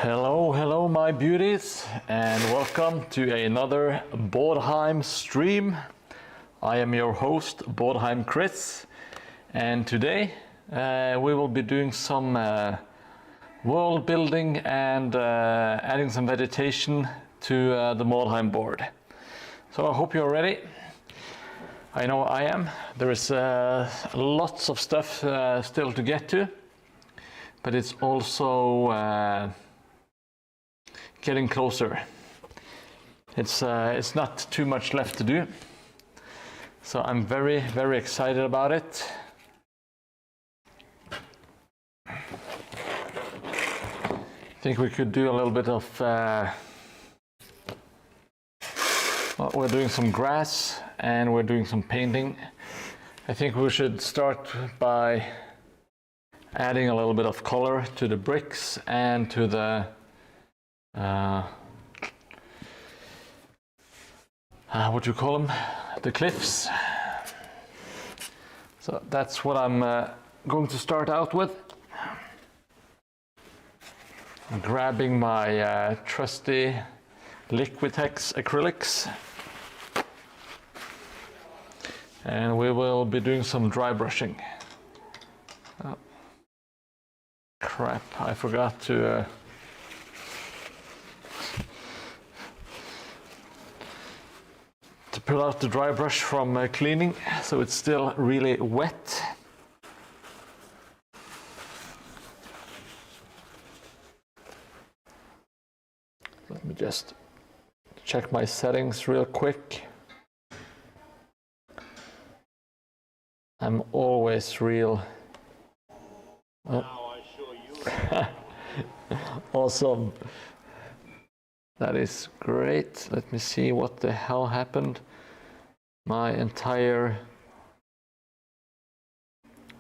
Hello my beauties, and welcome to another Mordheim stream. I am your host, Mordheim Chris, and today we will be doing some world building and adding some vegetation to the Mordheim board. So I hope you're ready. I know I am. There is lots of stuff still to get to, but it's also getting closer. It's not too much left to do, so I'm very excited about it. I think we could do a little bit of well, we're doing some grass and we're doing some painting. I think we should start by adding a little bit of color to the bricks and to the what do you call them? The cliffs. So that's what I'm going to start out with. I'm grabbing my trusty Liquitex acrylics, and we will be doing some dry brushing. Oh, crap, I forgot to pull out the dry brush from cleaning, so it's still really wet. Let me just check my settings real quick. I'm always real. Oh. Now I show you. Awesome. That is great. Let me see what the hell happened. My entire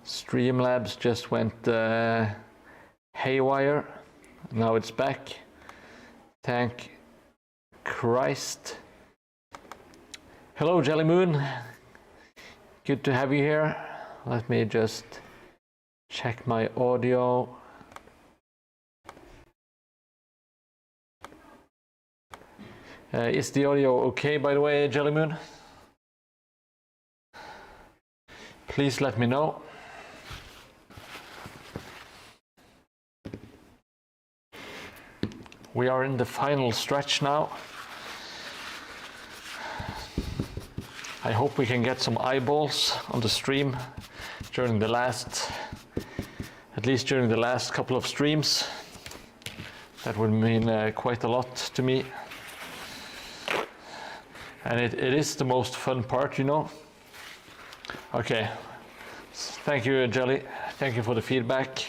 Streamlabs just went haywire. Now it's back. Thank Christ. Hello, Jelly Moon. Good to have you here. Let me just check my audio. Is the audio okay, by the way, Jelly Moon? Please let me know. We are in the final stretch now. I hope we can get some eyeballs on the stream during the last, at least during the last couple of streams. That would mean quite a lot to me. And it is the most fun part, you know. Okay, thank you, Jelly. Thank you for the feedback.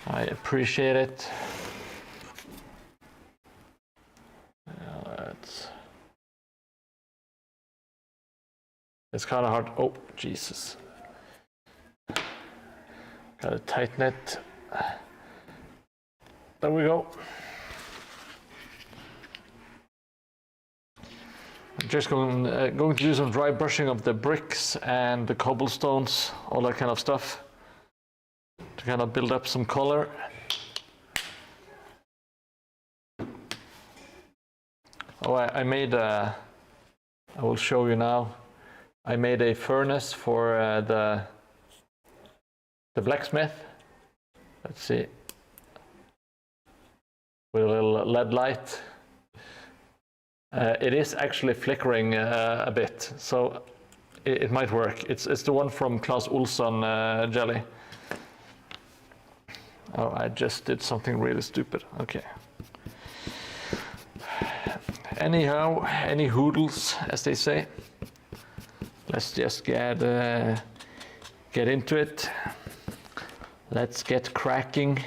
I appreciate it. It's kind of hard. Oh, Jesus. Gotta tighten it. There we go. I'm just going to do some dry brushing of the bricks and the cobblestones, all that kind of stuff, to kind of build up some color. Oh, I made a, I will show you now. I made a furnace for the blacksmith. Let's see. With a little LED light. It is actually flickering a bit, so it might work. It's the one from Claes Olsson, Jelly. Oh, I just did something really stupid. Okay. Anyhow, any hoodles, as they say. Let's just get into it. Let's get cracking.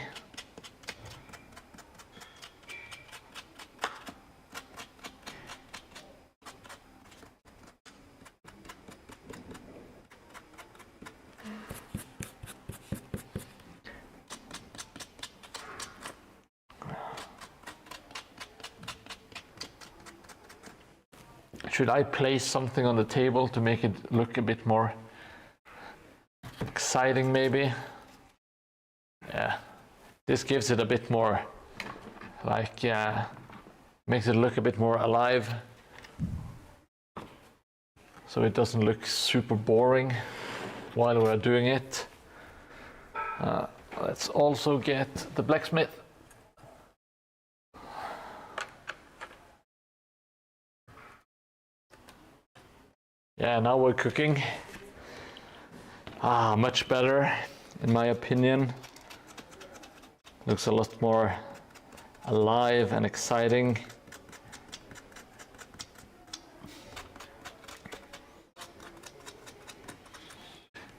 Should I place something on the table to make it look a bit more exciting, maybe? Yeah, this gives it a bit more like makes it look a bit more alive, so it doesn't look super boring while we're doing it. Let's also get the blacksmith. Yeah, now we're cooking. Much better, in my opinion. Looks a lot more alive and exciting.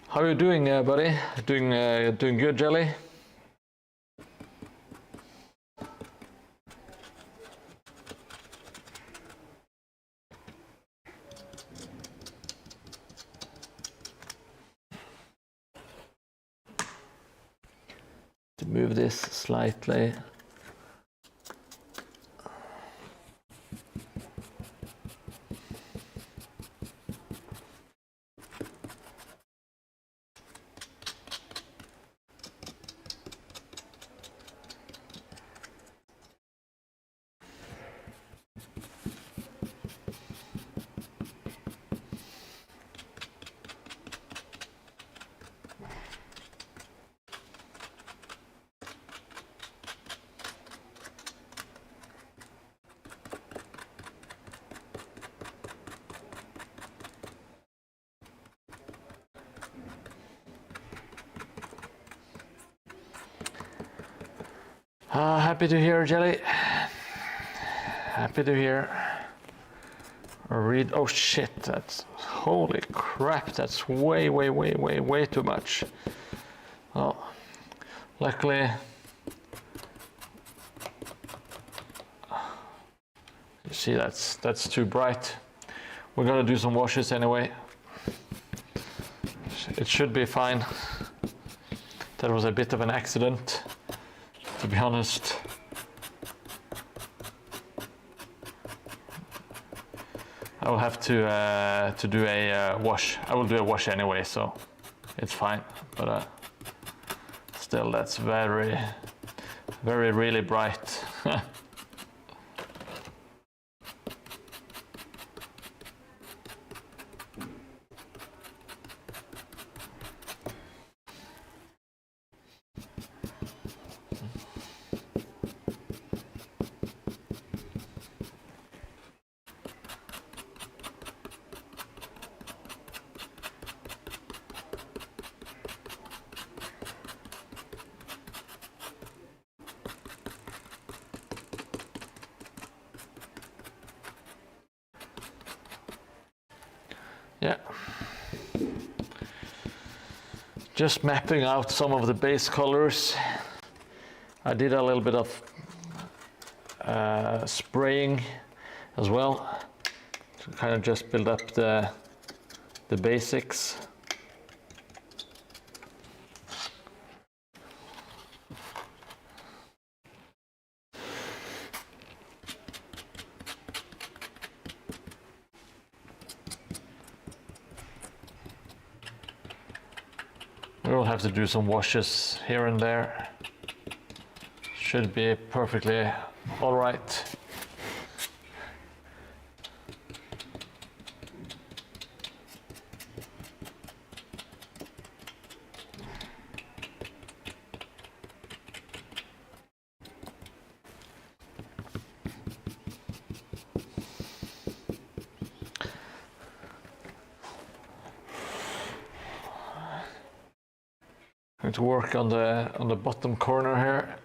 How are you doing, buddy? Doing good, Jelly? To move this slightly. Happy to hear, Jelly. Happy to hear. Or read. Oh shit, that's holy crap, that's way too much. Well, luckily, you see that's too bright. We're gonna do some washes anyway. It should be fine. That was a bit of an accident, to be honest. I will have to do a wash. I will do a wash anyway, so it's fine. But still, that's very really bright. Yeah. Just mapping out some of the base colors. I did a little bit of spraying as well to kind of just build up the basics. We'll have to do some washes here and there. Should be perfectly all right. Going to work on the bottom corner here.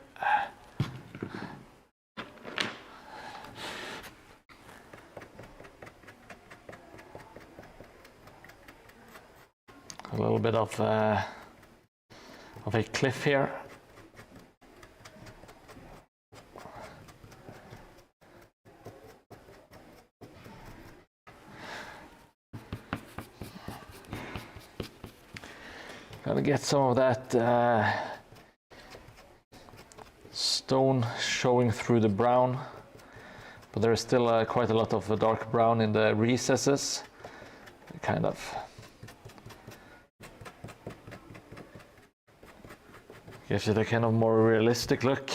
A little bit of a cliff here. Gotta get some of that stone showing through the brown, but there is still quite a lot of dark brown in the recesses. Kind of gives it a kind of more realistic look.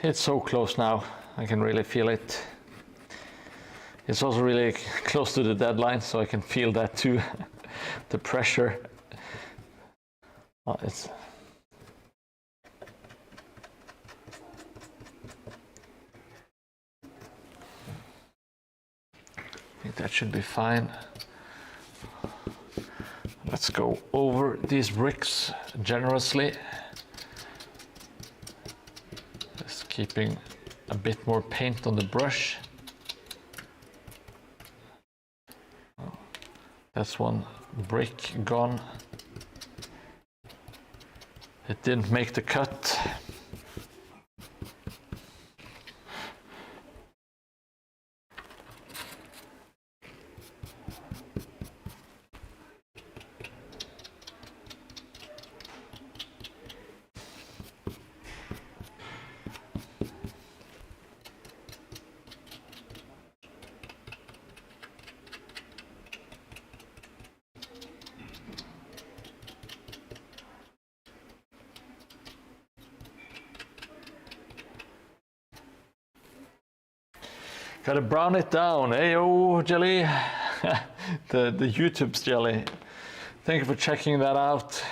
It's so close now. I can really feel it. It's also really close to the deadline, so I can feel that too. The pressure. Oh, I think that should be fine. Let's go over these bricks generously. Just keeping a bit more paint on the brush. That's one brick gone. It didn't make the cut. Gotta brown it down. Heyo, Jelly. the YouTube's Jelly. Thank you for checking that out.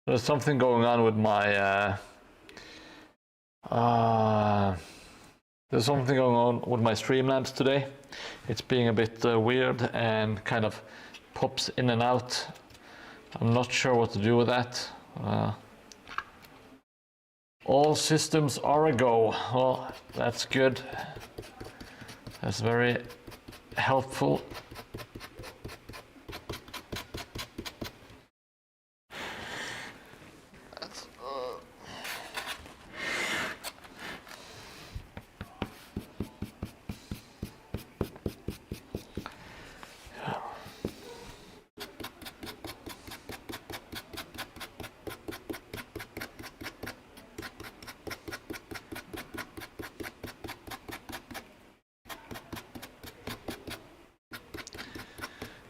There's something going on with my there's something going on with my Streamlabs today. It's being a bit weird and kind of pops in and out. I'm not sure what to do with that. All systems are a go. Well, that's good. That's very helpful.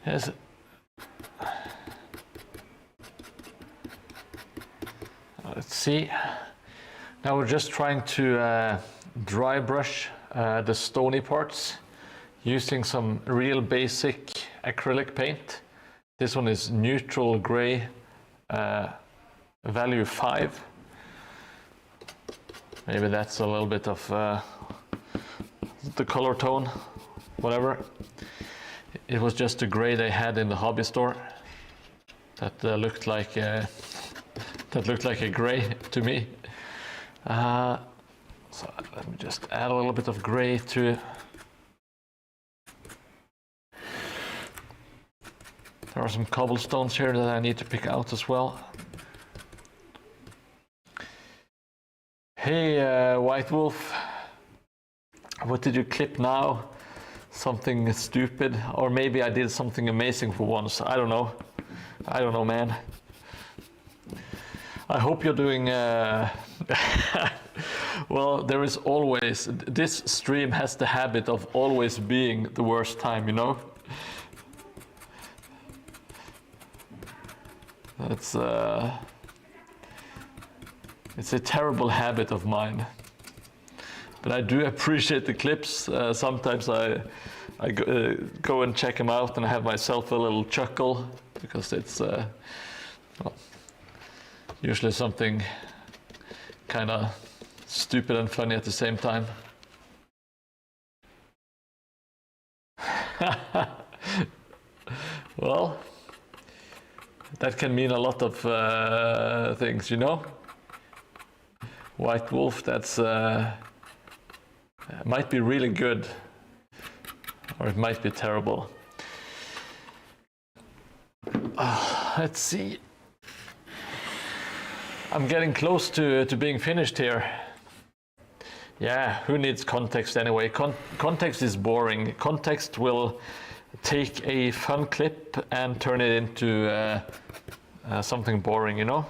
Yes. Let's see. Now we're just trying to dry brush the stony parts using some real basic acrylic paint. This one is neutral gray, value 5. Maybe that's a little bit of the color tone, whatever. It was just a gray they had in the hobby store that looked like a gray to me. So let me just add a little bit of gray to. There are some cobblestones here that I need to pick out as well. Hey, White Wolf, what did you clip now? Something stupid, or maybe I did something amazing for once. I don't know. I don't know, man. I hope you're doing well. There is always, this stream has the habit of always being the worst time, you know. It's a terrible habit of mine. But I do appreciate the clips. Sometimes I go and check them out and I have myself a little chuckle because it's well, usually something kind of stupid and funny at the same time. Well, that can mean a lot of things, you know. White Wolf, that's might be really good, or it might be terrible. Let's see. I'm getting close to being finished here. Yeah, who needs context anyway? Context is boring. Context will take a fun clip and turn it into something boring, you know?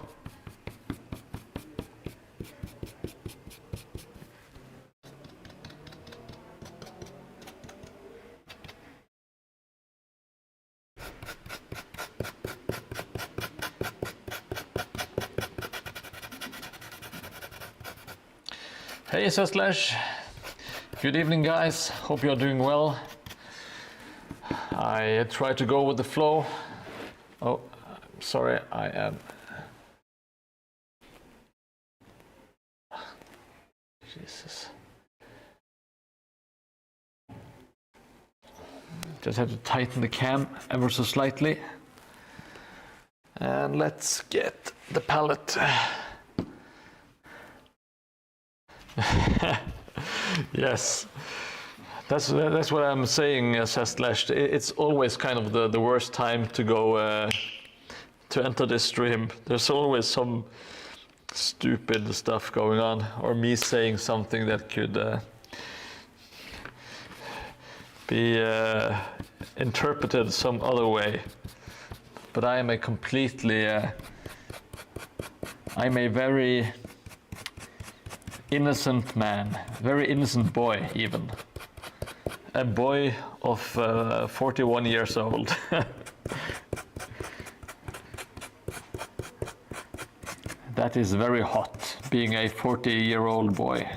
Hey, Slash. Good evening, guys. Hope you're doing well. I try to go with the flow. Oh, sorry, I am. Jesus. Just have to tighten the cam ever so slightly. And let's get the palette. Yes, that's what I'm saying, Slash. It's always kind of the worst time to go to enter this stream. There's always some stupid stuff going on, or me saying something that could be interpreted some other way. But I am a completely, I'm a very innocent man, very innocent boy even. A boy of 41 years old. That is very hot, being a 40-year-old boy.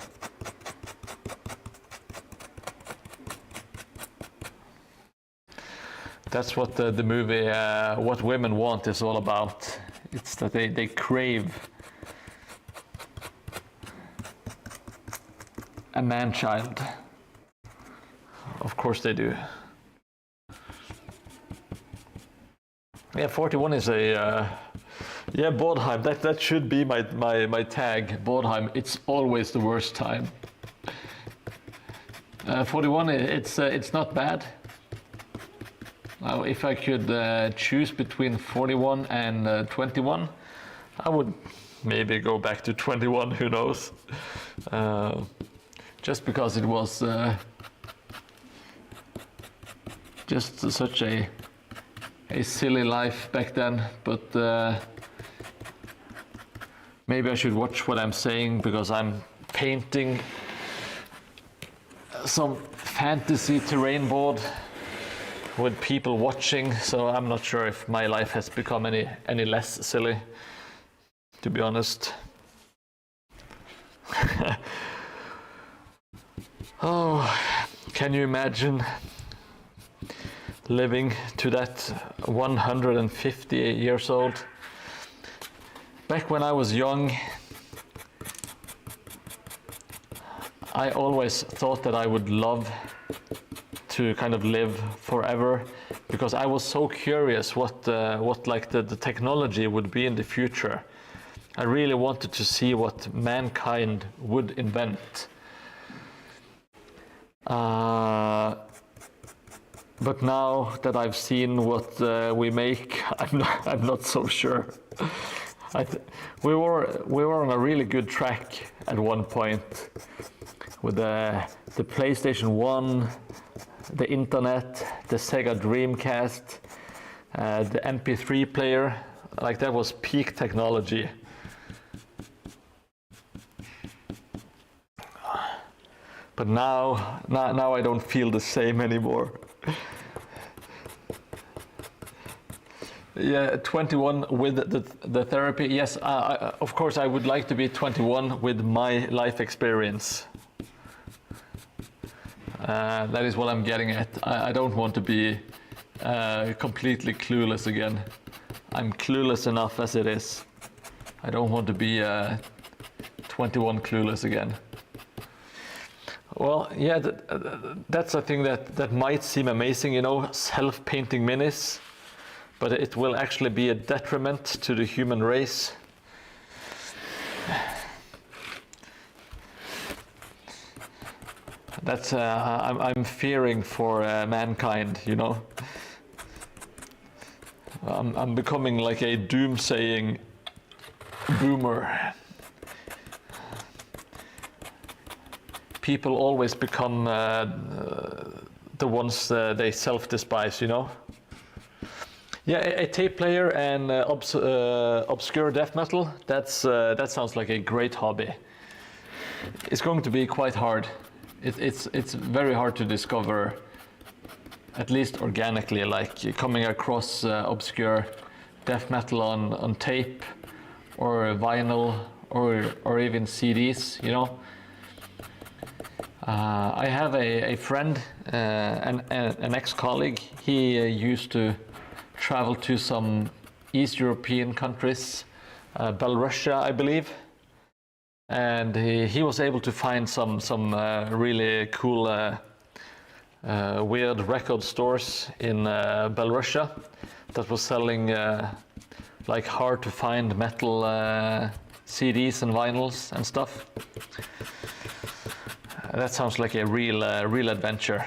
That's what the movie What Women Want is all about. It's that they crave a man-child. Of course they do. Yeah, 41 is a... yeah, Mordheim, that should be my tag, Mordheim. It's always the worst time. 41, it's not bad. If I could choose between 41 and 21, I would maybe go back to 21, who knows. Just because it was just such a silly life back then, but maybe I should watch what I'm saying, because I'm painting some fantasy terrain board with people watching, so I'm not sure if my life has become any less silly, to be honest. Oh, can you imagine living to that 150 years old? Back when I was young, I always thought that I would love to kind of live forever, because I was so curious what like the technology would be in the future. I really wanted to see what mankind would invent. But now that I've seen what we make, I'm not so sure. We were on a really good track at one point with the PlayStation 1, the internet, the Sega Dreamcast, the MP3 player. Like, that was peak technology. But now I don't feel the same anymore. Yeah, 21 with the therapy. Yes, of course I would like to be 21 with my life experience. That is what I'm getting at. I don't want to be completely clueless again. I'm clueless enough as it is. I don't want to be 21 clueless again. Well, yeah, that's a thing that might seem amazing, you know, self-painting minis, but it will actually be a detriment to the human race. That's I'm fearing for mankind, you know. I'm becoming like a doomsaying boomer. People always become the the ones they self-despise, you know. Yeah, a tape player and obscure death metal, that sounds like a great hobby. It's going to be quite hard. It's very hard to discover, at least organically, like coming across obscure death metal on tape or vinyl or even CDs, you know. I have a friend, an ex-colleague. He used to travel to some East European countries, Belarus, I believe, and he was able to find some really cool, weird record stores in Belarus that was selling like hard to find metal CDs and vinyls and stuff. That sounds like a real adventure,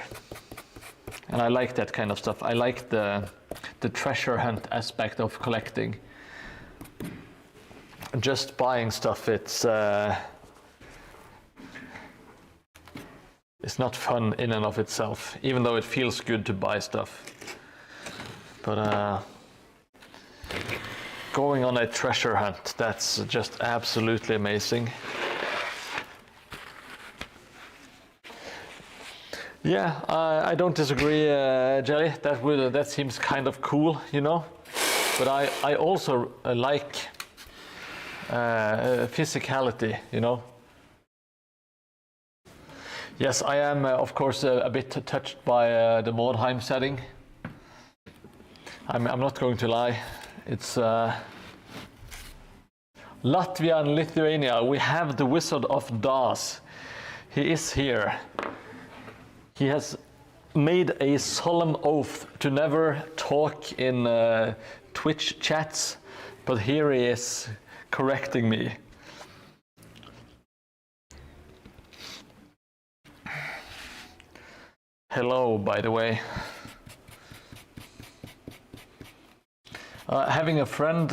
and I like that kind of stuff. I like the treasure hunt aspect of collecting. Just buying stuff, it's not fun in and of itself, even though it feels good to buy stuff. But going on a treasure hunt, that's just absolutely amazing. Yeah, I don't disagree, Jelly. That seems kind of cool, you know. But I also like physicality, you know. Yes, I am, of course, a bit touched by the Mordheim setting. I'm not going to lie. It's Latvia and Lithuania. We have the Wizard of Das. He is here. He has made a solemn oath to never talk in Twitch chats, but here he is correcting me. Hello, by the way. Having a friend,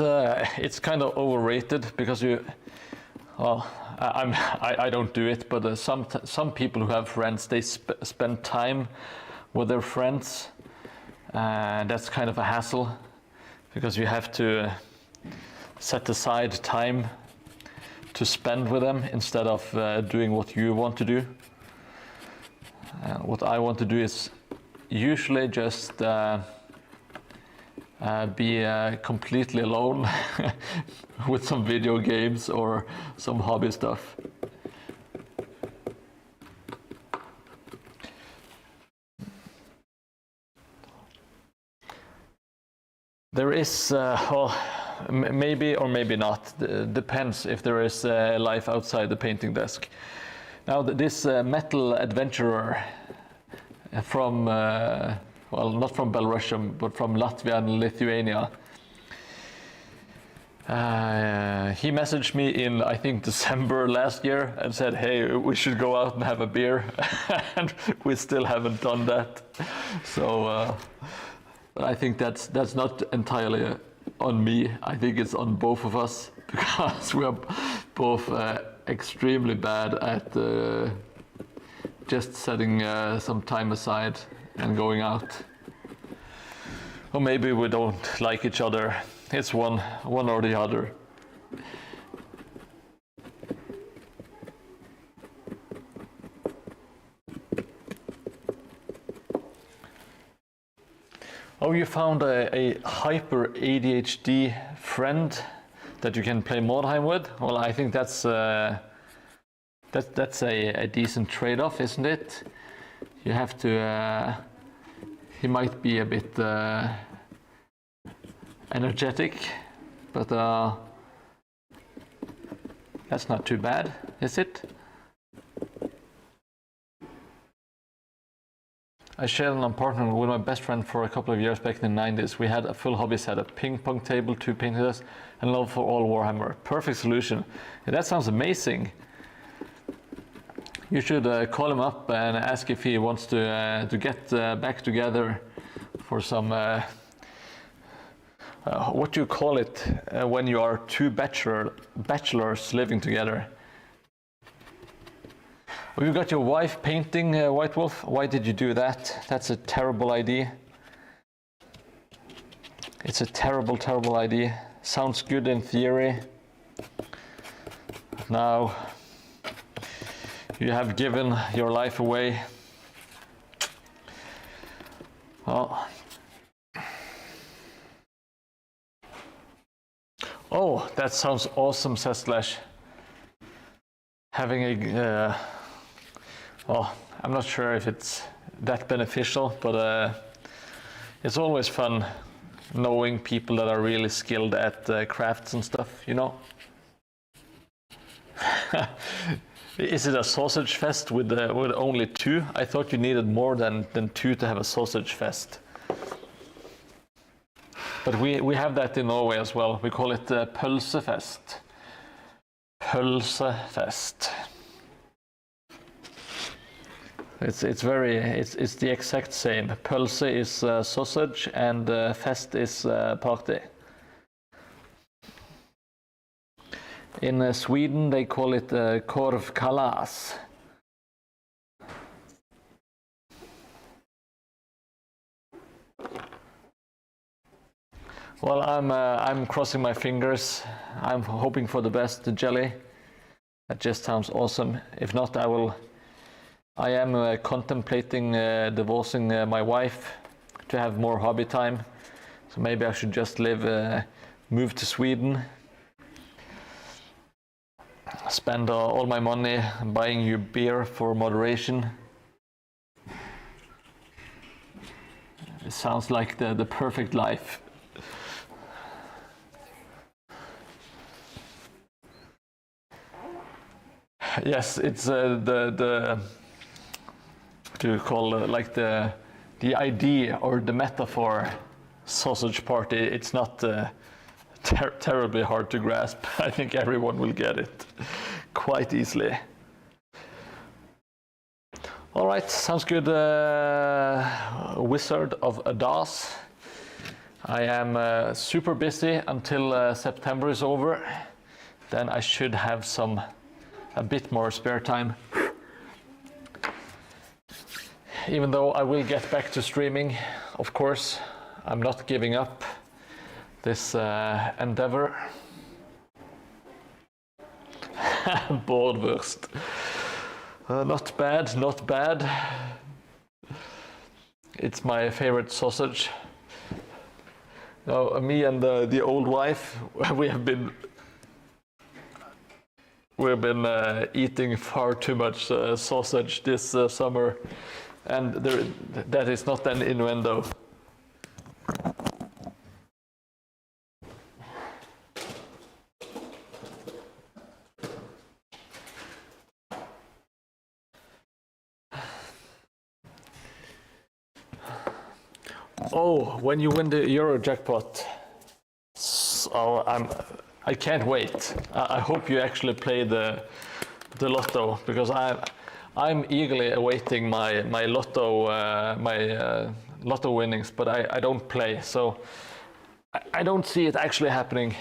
it's kind of overrated because I don't do it, but some people who have friends, they spend time with their friends. That's kind of a hassle because you have to set aside time to spend with them instead of doing what you want to do. What I want to do is usually just be completely alone with some video games or some hobby stuff. There is, maybe or maybe not, depends if there is life outside the painting desk. Now this metal adventurer from well, not from Belarus, but from Latvia and Lithuania. He messaged me in, I think, December last year and said, hey, we should go out and have a beer. And we still haven't done that. So I think that's not entirely on me. I think it's on both of us because we are both extremely bad at just setting some time aside and going out. Or maybe we don't like each other. It's one or the other. Oh, you found a hyper ADHD friend that you can play Mordheim with? Well, I think that's a decent trade-off, isn't it? You have to. He might be a bit energetic, but that's not too bad, is it? I shared an apartment with my best friend for a couple of years back in the 90s. We had a full hobby set, a ping pong table, 2 painting desks, and love for all Warhammer. Perfect solution. Yeah, that sounds amazing. You should call him up and ask if he wants to get back together for some, what do you call it when you are two bachelors living together? Well, you got your wife painting, White Wolf. Why did you do that? That's a terrible idea. It's a terrible, terrible idea. Sounds good in theory. Now you have given your life away. Well, oh, that sounds awesome, says Slash. Having a, well, I'm not sure if it's that beneficial, but it's always fun knowing people that are really skilled at crafts and stuff, you know? Is it a sausage fest with only 2? I thought you needed more than 2 to have a sausage fest. But we have that in Norway as well. We call it pølsefest. Pølsefest. It's the exact same. Pølse is sausage and fest is party. In Sweden they call it korvkalas. Well, I'm crossing my fingers. I'm hoping for the best. The jelly. That just sounds awesome. If not, I am contemplating divorcing my wife to have more hobby time. So maybe I should just move to Sweden. Spend all my money buying you beer for moderation. It sounds like the perfect life. Yes, it's what do you call like the idea or the metaphor sausage party. It's not terribly hard to grasp. I think everyone will get it quite easily. All right, sounds good. Wizard of Adas. I am super busy until September is over. Then I should have a bit more spare time. Even though I will get back to streaming, of course, I'm not giving up this endeavor. Bordwurst. Not bad, not bad. It's my favorite sausage. Now, me and the old wife, we've been eating far too much sausage this summer, and that is not an innuendo. Oh, when you win the Euro jackpot, so I can't wait. I hope you actually play the lotto, because I'm eagerly awaiting my lotto lotto winnings, but I don't play, so I don't see it actually happening.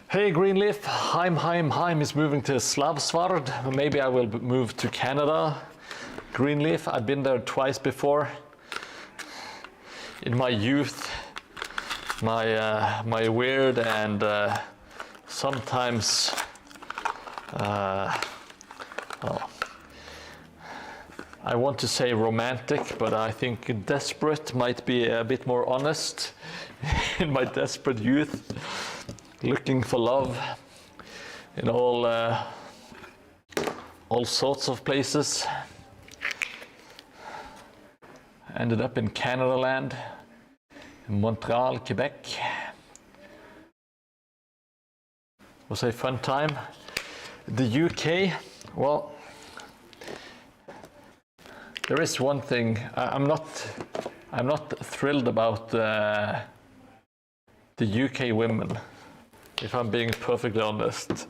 Hey Greenleaf, Heim is moving to Slavsvard. Maybe I will move to Canada. Greenleaf, I've been there twice before. In my youth, my weird and sometimes well, I want to say romantic, but I think desperate might be a bit more honest. In my desperate youth, looking for love in all sorts of places. Ended up in Canada land, in Montreal, Quebec. It was a fun time. The UK, well, there is one thing. I'm not thrilled about the UK women, if I'm being perfectly honest.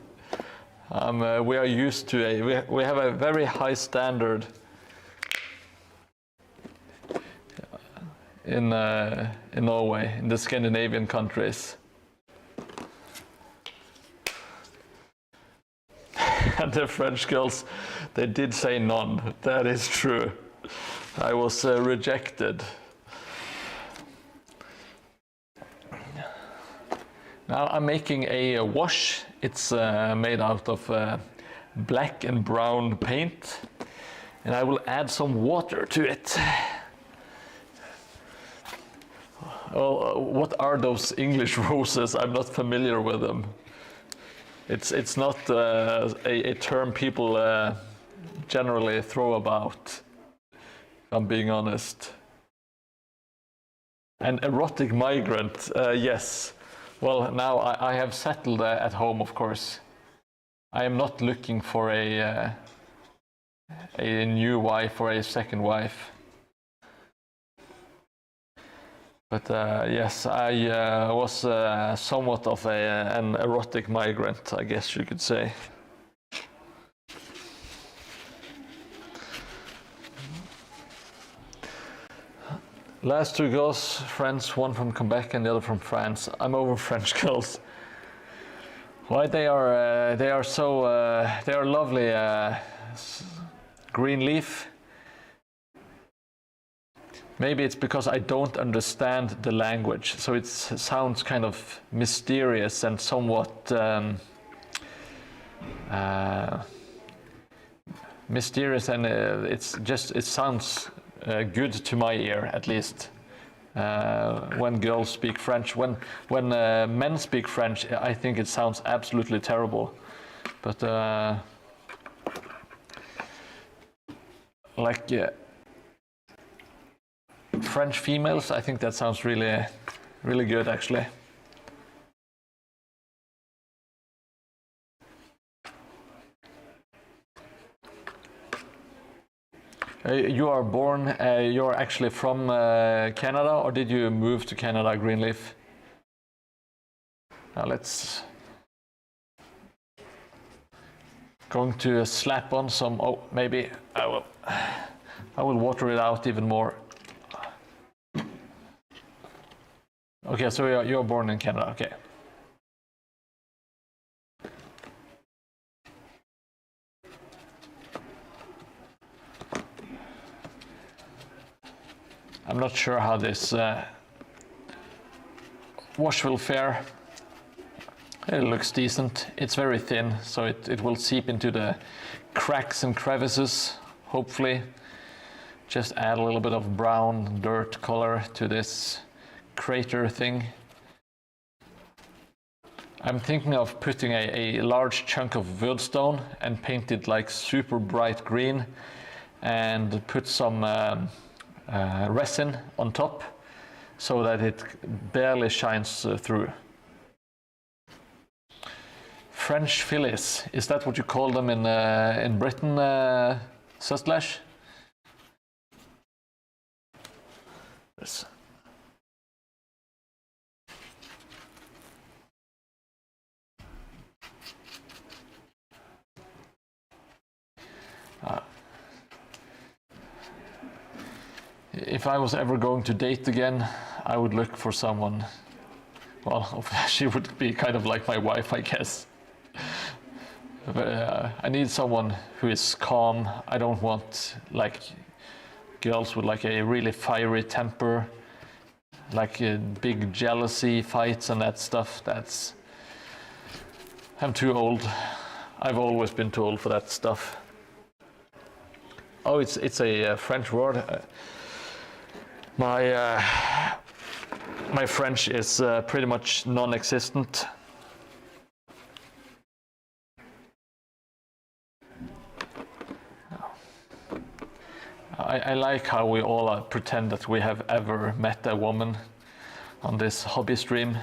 We are used to we have a very high standard in Norway, in the Scandinavian countries. the French girls, they did say none. That is true. I was rejected. Now I'm making a wash. It's made out of black and brown paint, and I will add some water to it. Well, what are those English roses? I'm not familiar with them. It's not a term people generally throw about, if I'm being honest. An erotic migrant, yes. Well, now I have settled at home, of course. I am not looking for a new wife or a second wife. But yes, I was somewhat of an erotic migrant, I guess you could say. Last two girls, friends, one from Quebec and the other from France. I'm over French girls. Why they are so they are lovely. Green leaf. Maybe it's because I don't understand the language, so it sounds kind of mysterious and somewhat mysterious, and it sounds good to my ear, at least. When girls speak French, when men speak French, I think it sounds absolutely terrible. But like French females, I think that sounds really, really good, actually. You are born, you're actually from Canada, or did you move to Canada, Greenleaf? Now let's... Going to slap on some, oh, maybe I will water it out even more. Okay, so you're born in Canada, okay. I'm not sure how this wash will fare. It looks decent. It's very thin, so it will seep into the cracks and crevices, hopefully. Just add a little bit of brown dirt color to this crater thing. I'm thinking of putting a large chunk of woodstone and paint it like super bright green and put some resin on top so that it barely shines through. French fillies, is that what you call them in Britain, Sustlash? Yes. If I was ever going to date again, I would look for someone, well, she would be kind of like my wife, I guess. But, I need someone who is calm. I don't want like girls with like a really fiery temper, like big jealousy fights and that stuff. I'm too old. I've always been too old for that stuff. Oh, it's a French word. My French is pretty much non-existent. I like how we all pretend that we have ever met a woman on this hobby stream,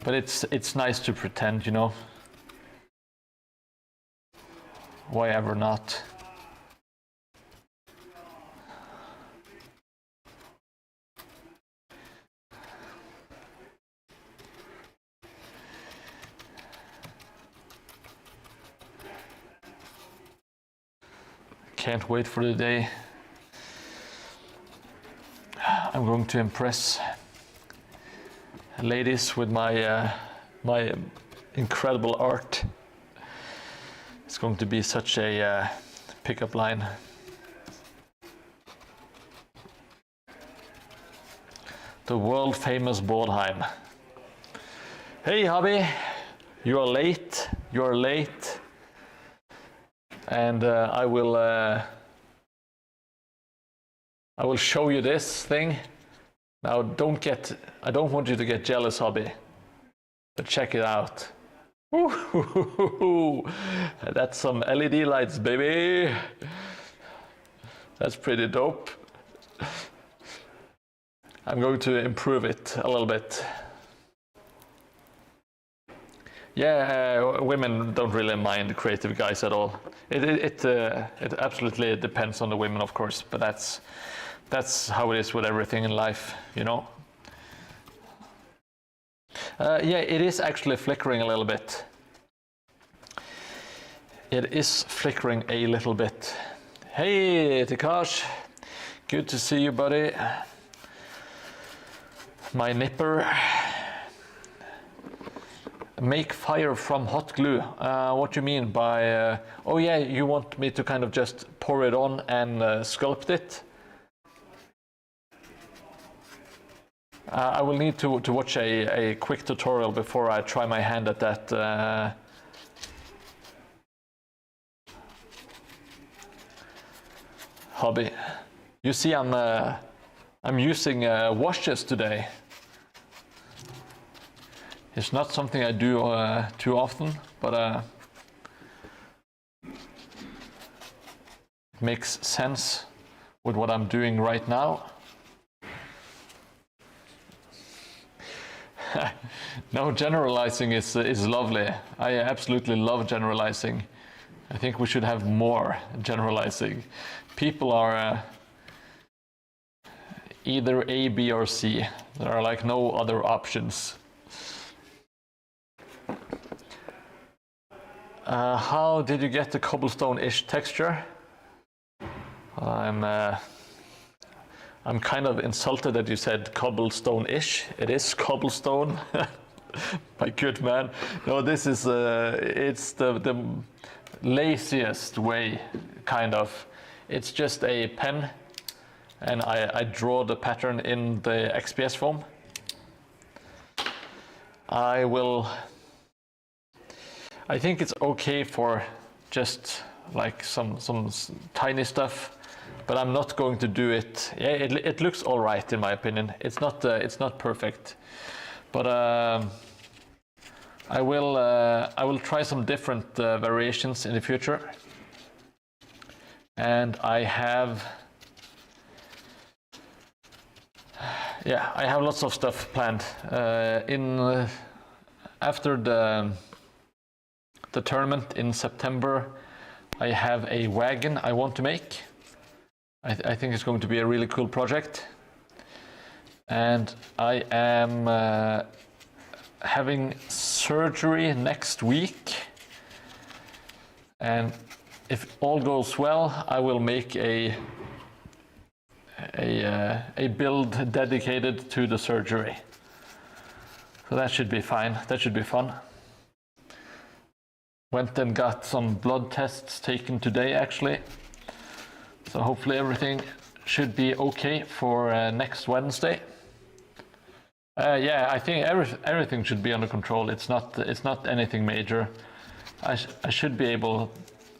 but it's nice to pretend, you know. Why ever not? Can't wait for the day I'm going to impress ladies with my my incredible art. It's going to be such a pickup line. The world famous Mordheim. Hey hubby, you are late. You are late. And I will show you this thing. Now I don't want you to get jealous, hubby. But check it out. Ooh, that's some LED lights, baby. That's pretty dope. I'm going to improve it a little bit. Yeah, women don't really mind creative guys at all. It absolutely depends on the women, of course, but that's how it is with everything in life, you know. Yeah, it is actually flickering a little bit. It is flickering a little bit. Hey, Tikash. Good to see you, buddy. My nipper. Make fire from hot glue. What do you mean by... oh yeah, you want me to kind of just pour it on and sculpt it? I will need to watch a quick tutorial before I try my hand at that. Hobby. You see, I'm using washes today. It's not something I do too often, but it makes sense with what I'm doing right now. No, generalizing is lovely. I absolutely love generalizing. I think we should have more generalizing. People are either A, B, or C. There are like no other options. How did you get the cobblestone-ish texture? I'm kind of insulted that you said cobblestone-ish. It is cobblestone. My good man. No, this is it's the laziest way, kind of. It's just a pen, and I draw the pattern in the XPS foam. I think it's okay for just like some tiny stuff, but I'm not going to do it. Yeah, it looks all right in my opinion. It's not perfect, but I will try some different variations in the future, and I have lots of stuff planned after the tournament in September. I have a wagon I want to make. I think it's going to be a really cool project, and I am having surgery next week, and if all goes well, I will make a build dedicated to the surgery. So that should be fine. That should be fun. Went and got some blood tests taken today, actually. So hopefully everything should be okay for next Wednesday. Yeah, I think everything should be under control. It's not anything major. I should be able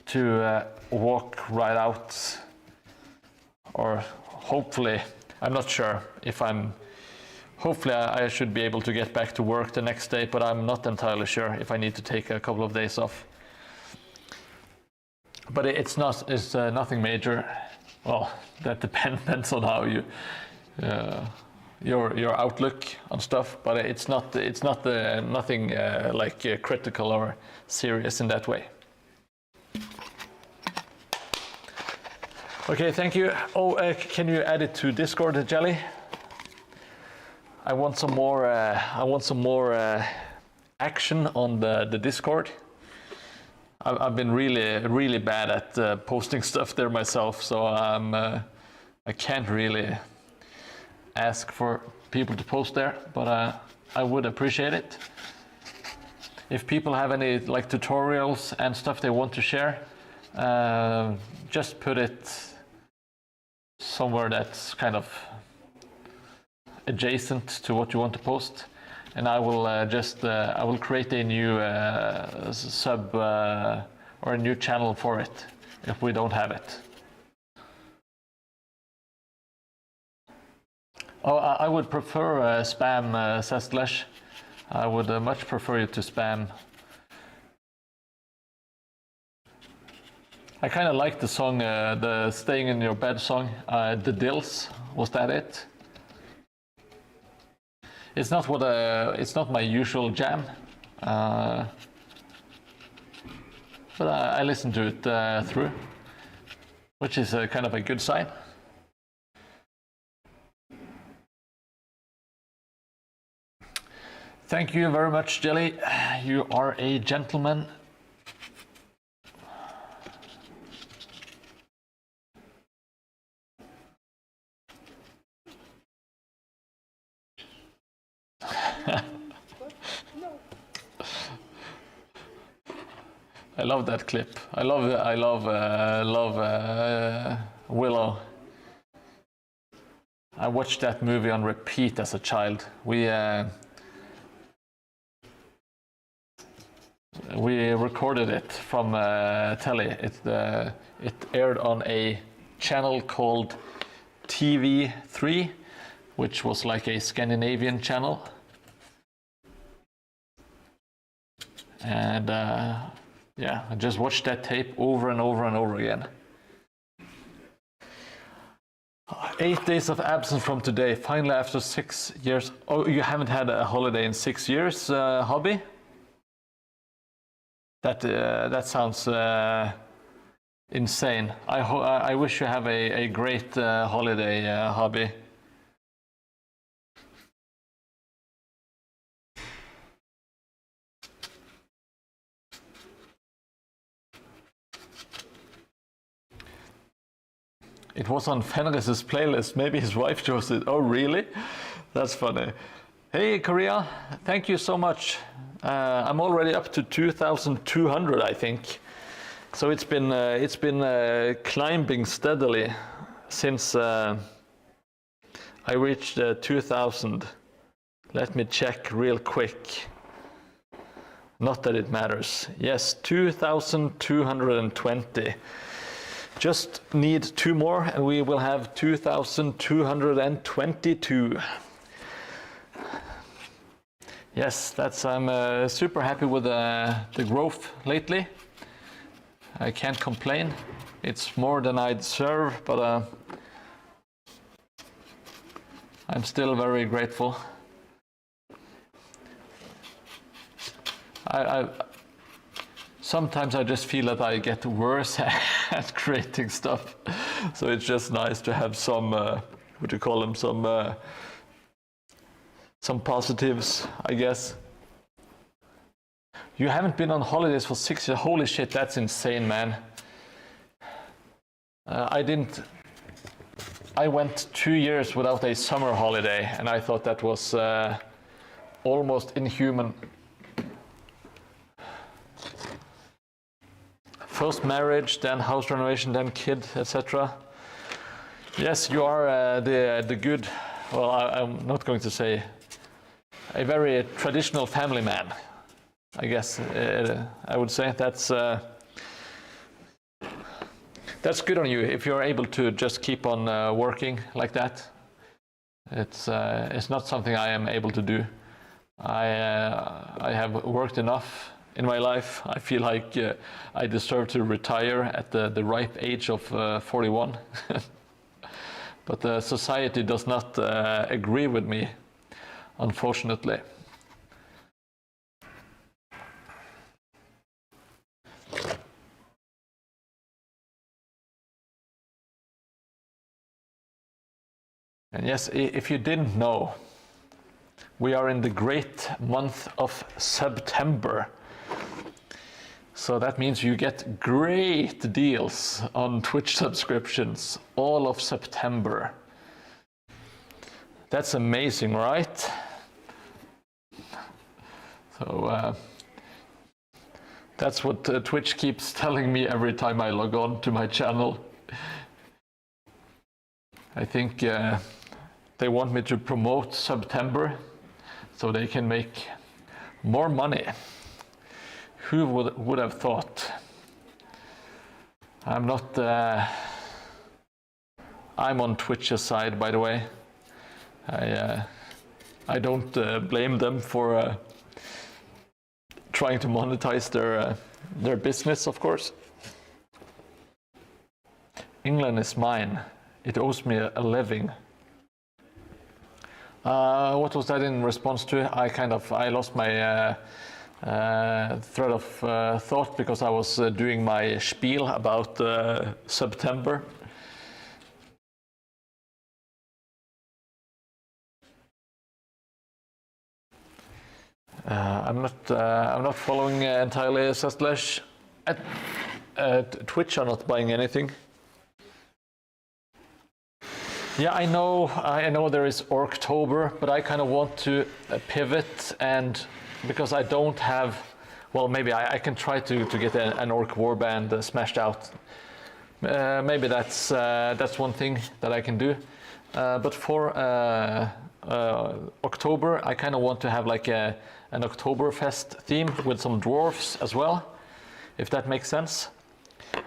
to walk right out, or hopefully, I'm not sure if I'm. Hopefully, I should be able to get back to work the next day, but I'm not entirely sure if I need to take a couple of days off. But it's nothing major. Well, that depends on how you your outlook on stuff. But it's not nothing like critical or serious in that way. Okay, thank you. Oh, can you add it to Discord, Jelly? I want some more. Action on the Discord. I've been really bad at posting stuff there myself, so I can't really ask for people to post there, but I would appreciate it. if people have any like tutorials and stuff they want to share, just put it somewhere that's kind of adjacent to what you want to post, and I will I will create a new sub or a new channel for it if we don't have it. Oh, I would prefer spam, says Lesh. I would much prefer you to spam. I kind of like the song, the Staying in Your Bed song, The Dills. Was that it? It's not what it's not my usual jam, but I listen to it through, which is kind of a good sign. Thank you very much, Jelly. You are a gentleman. I love that clip. I love Willow. I watched that movie on repeat as a child. We recorded it from telly. It aired on a channel called TV3, which was like a Scandinavian channel. And yeah, I just watched that tape over and over and over again. 8 days of absence from today, finally after 6 years. Oh, you haven't had a holiday in 6 years, Hobby? That sounds insane. I wish you have a great holiday, Hobby. It was on Fenris's playlist. Maybe his wife chose it. Oh, really? That's funny. Hey, Korea. Thank you so much. I'm already up to 2,200, I think. So it's been climbing steadily since I reached 2,000. Let me check real quick. Not that it matters. Yes, 2,220. Just need 2 more and we will have 2,222. Yes, I'm super happy with the growth lately. I can't complain. It's more than I deserve, but I'm still very grateful. Sometimes I just feel that I get worse at creating stuff, so it's just nice to have some, what do you call them, some positives, I guess. You haven't been on holidays for 6 years. Holy shit, that's insane, man. I went 2 years without a summer holiday, and I thought that was almost inhuman. First marriage, then house renovation, then kid, etc. Yes, you are the good, well, I'm not going to say a very traditional family man, I guess. I would say that's good on you if you're able to just keep on working like that. It's not something I am able to do. I have worked enough in my life. I feel like I deserve to retire at the ripe age of 41. But society does not agree with me, unfortunately. And yes, if you didn't know, we are in the great month of September. So that means you get great deals on Twitch subscriptions all of September. That's amazing, right? So That's what Twitch keeps telling me every time I log on to my channel. I think they want me to promote September so they can make more money. Who would have thought? I'm not... I'm on Twitch's side, by the way. I don't blame them for trying to monetize their business, of course. England is mine. It owes me a living. What was that in response to? I lost my thread of thought because I was doing my spiel about September. I'm not following entirely Sestlesh. Twitch are not buying anything. Yeah, I know there is Orktober, but I kind of want to pivot, and because I don't have, well, maybe I can try to get an Orc warband smashed out. Maybe that's one thing that I can do. But for October, I kind of want to have like an Oktoberfest theme with some dwarfs as well, if that makes sense.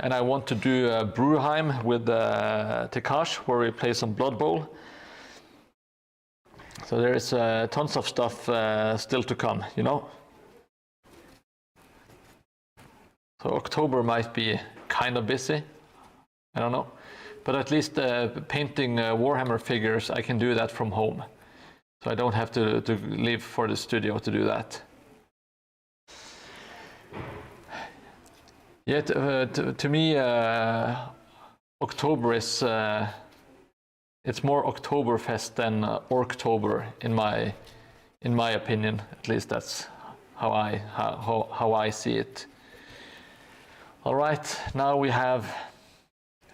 And I want to do Mordheim with Tekash, where we play some Blood Bowl. So there is tons of stuff still to come, you know. So October might be kind of busy, I don't know. But at least painting Warhammer figures, I can do that from home. So I don't have to leave for the studio to do that. Yet, to me, October is it's more Oktoberfest than Orktober in my opinion. At least that's how I see it. All right, now we have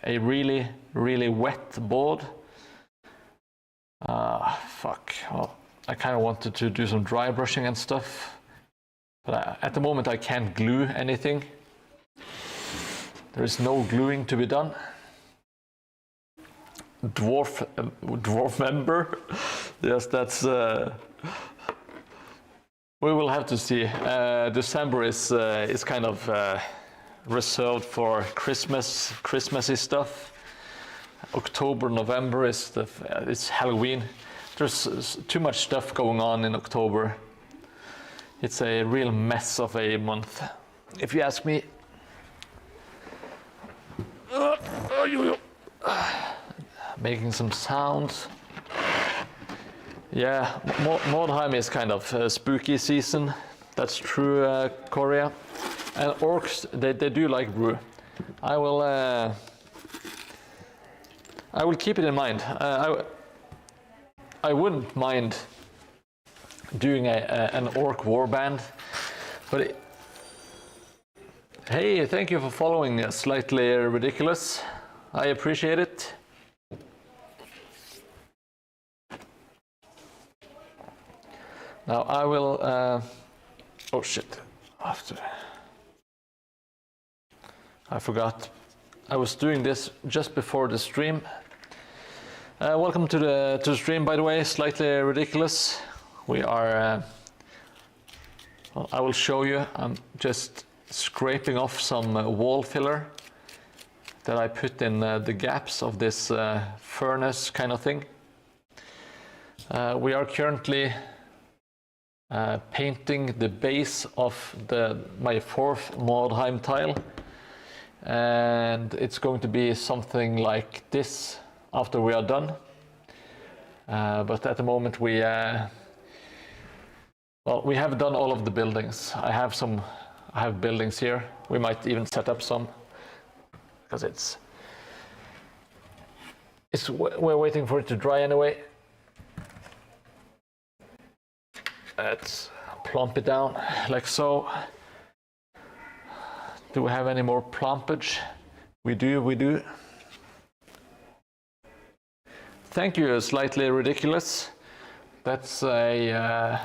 a really wet board. Fuck. Well, I kind of wanted to do some dry brushing and stuff, but at the moment I can't glue anything. There is no gluing to be done. Dwarf member. Yes, that's. We will have to see. December is kind of reserved for Christmassy stuff. October, November is Halloween. There's too much stuff going on in October. It's a real mess of a month, if you ask me. Making some sounds. Yeah, Mordheim is kind of a spooky season. That's true, Korea. And orcs, they do like brew. I will keep it in mind. I wouldn't mind doing an orc warband, but hey, thank you for following Slightly Ridiculous. I appreciate it. Now I will. Oh shit! I forgot. I was doing this just before the stream. Welcome to the stream, by the way. Slightly Ridiculous. We are. Well, I will show you. I'm just scraping off some wall filler that I put in the gaps of this furnace kind of thing. We are currently painting the base of my fourth Mordheim tile, and it's going to be something like this after we are done. But at the moment we have done all of the buildings. I have buildings here. We might even set up some, because we're waiting for it to dry anyway. Let's plump it down like so. Do we have any more plumpage? We do. Thank you, Slightly Ridiculous. That's not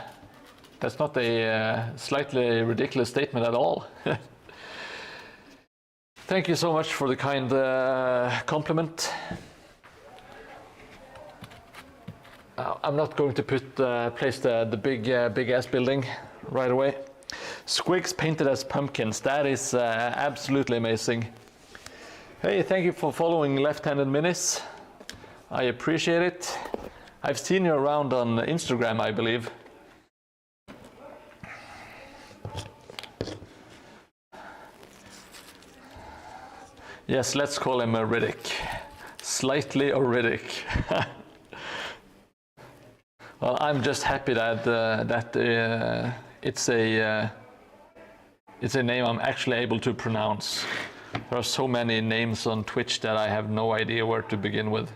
a slightly ridiculous statement at all. Thank you so much for the kind compliment. I'm not going to place the big ass building right away. Squigs painted as pumpkins. That is absolutely amazing. Hey, thank you for following Left-Handed Minis. I appreciate it. I've seen you around on Instagram, I believe. Yes, let's call him a Riddick. Slightly a Riddick. Well, I'm just happy that it's a name I'm actually able to pronounce. There are so many names on Twitch that I have no idea where to begin with.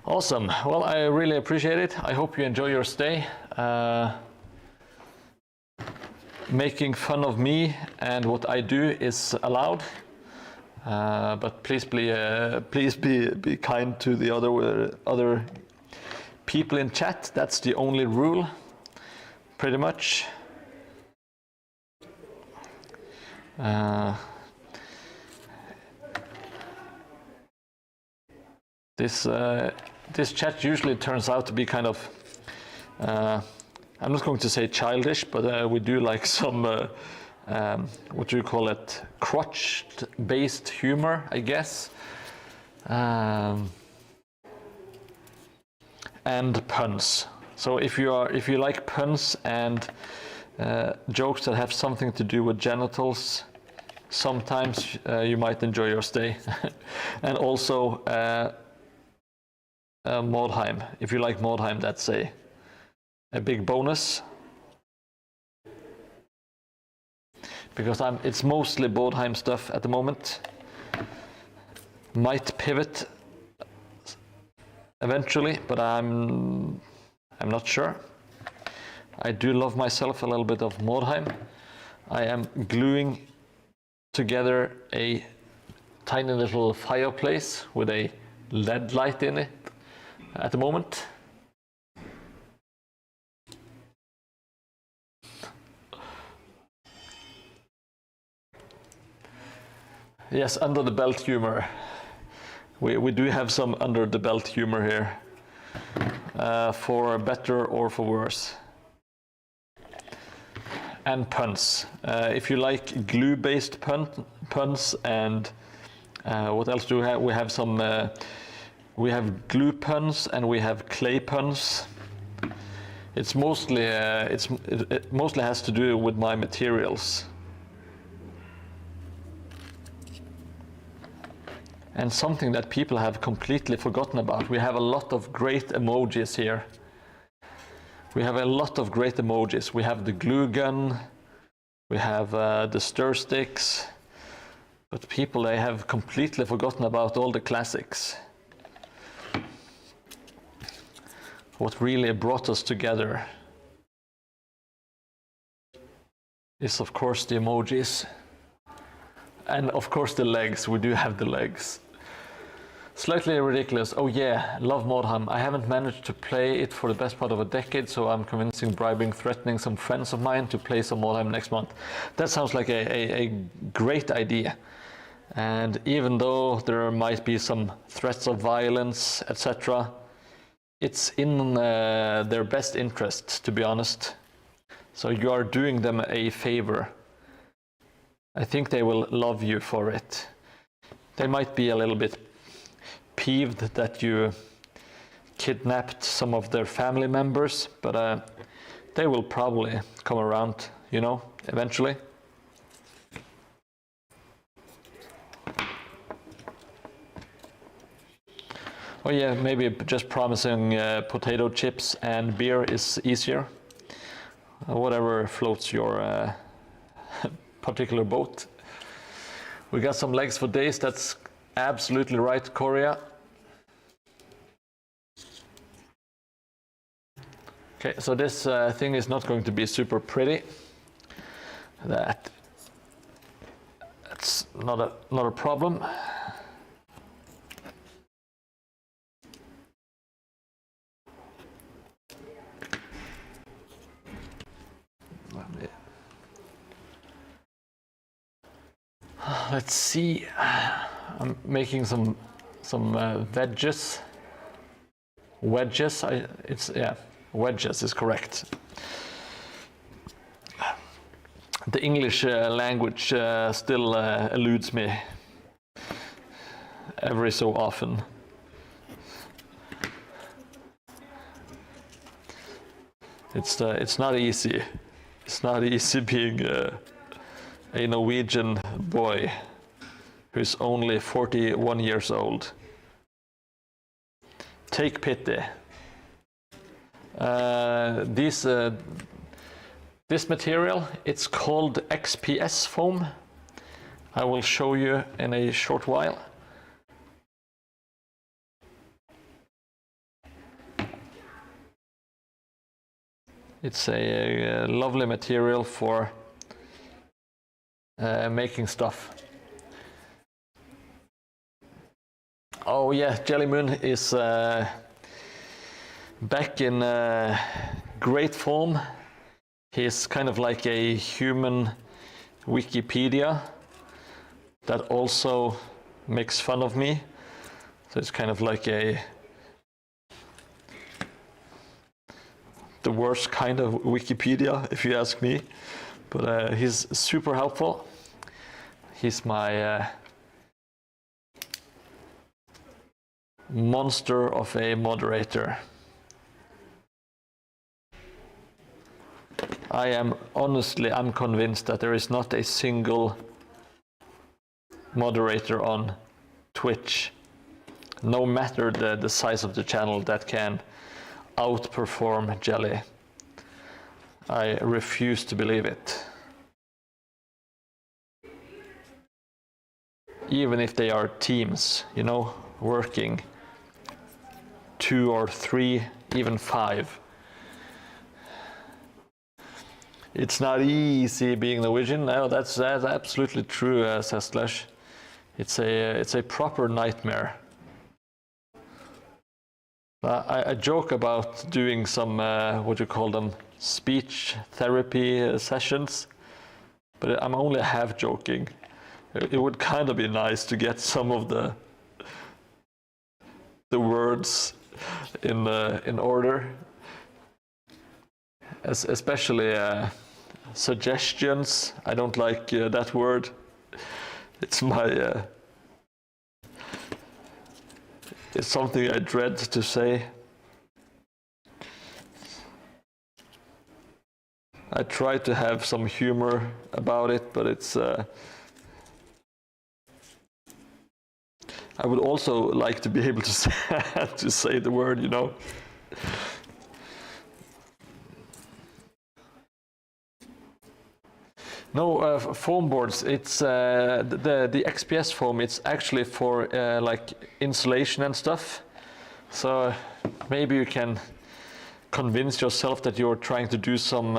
Awesome. Well, I really appreciate it. I hope you enjoy your stay. Making fun of me and what I do is allowed, but please be kind to the other people in chat. That's the only rule, pretty much. This chat usually turns out to be kind of, I'm not going to say childish, but we do like some, what do you call it, crotch-based humor, I guess. And puns. So if you like puns and jokes that have something to do with genitals, sometimes you might enjoy your stay. And also Mordheim. If you like Mordheim, that's a big bonus. Because it's mostly Mordheim stuff at the moment. Might pivot eventually, but I'm not sure. I do love myself a little bit of Mordheim. I am gluing together a tiny little fireplace with a LED light in it at the moment. Yes, under the belt humor. We do have some under the belt humor here, for better or for worse. And puns. If you like glue-based puns and what else do we have? We have some. We have glue puns and we have clay puns. It's mostly it mostly has to do with my materials. And something that people have completely forgotten about. We have a lot of great emojis here. We have a lot of great emojis. We have the glue gun. We have the stir sticks. But people, they have completely forgotten about all the classics. What really brought us together is, of course, the emojis. And, of course, the legs. We do have the legs. Slightly ridiculous. Oh yeah, love Mordheim. I haven't managed to play it for the best part of a decade, so I'm convincing, bribing, threatening some friends of mine to play some Mordheim next month. That sounds like a great idea. And even though there might be some threats of violence, etc., it's in their best interest, to be honest. So you are doing them a favor. I think they will love you for it. They might be a little bit peeved that you kidnapped some of their family members, but they will probably come around, you know, eventually. Oh yeah, maybe just promising potato chips and beer is easier. Whatever floats your particular boat. We got some legs for days, that's absolutely right, Korea. Okay, so this thing is not going to be super pretty. That's not a problem. let's see. I'm making some wedges. Wedges. Wedges is correct. The English language still eludes me every so often. It's not easy. It's not easy being a Norwegian boy who's only 41 years old. Take pity. This material, it's called XPS foam. I will show you in a short while. It's a lovely material for making stuff. Oh yeah, Jelly Moon is back in great form. He's kind of like a human Wikipedia that also makes fun of me. So it's kind of like the worst kind of Wikipedia, if you ask me. But he's super helpful. He's my monster of a moderator. I'm convinced that there is not a single moderator on Twitch, no matter the size of the channel, that can outperform Jelly. I refuse to believe it. Even if they are teams, you know, working 2 or 3, even 5. It's not easy being Norwegian. No, that's absolutely true, says Slash. It's a proper nightmare. I joke about doing some what do you call them, speech therapy sessions, but I'm only half joking. It would kind of be nice to get some of the words in order, especially suggestions. I don't like that word. It's my it's something I dread to say. I try to have some humor about it, but it's I would also like to be able to say, to say the word, you know. No, foam boards. It's the XPS foam. It's actually for like insulation and stuff. So maybe you can convince yourself that you're trying to do some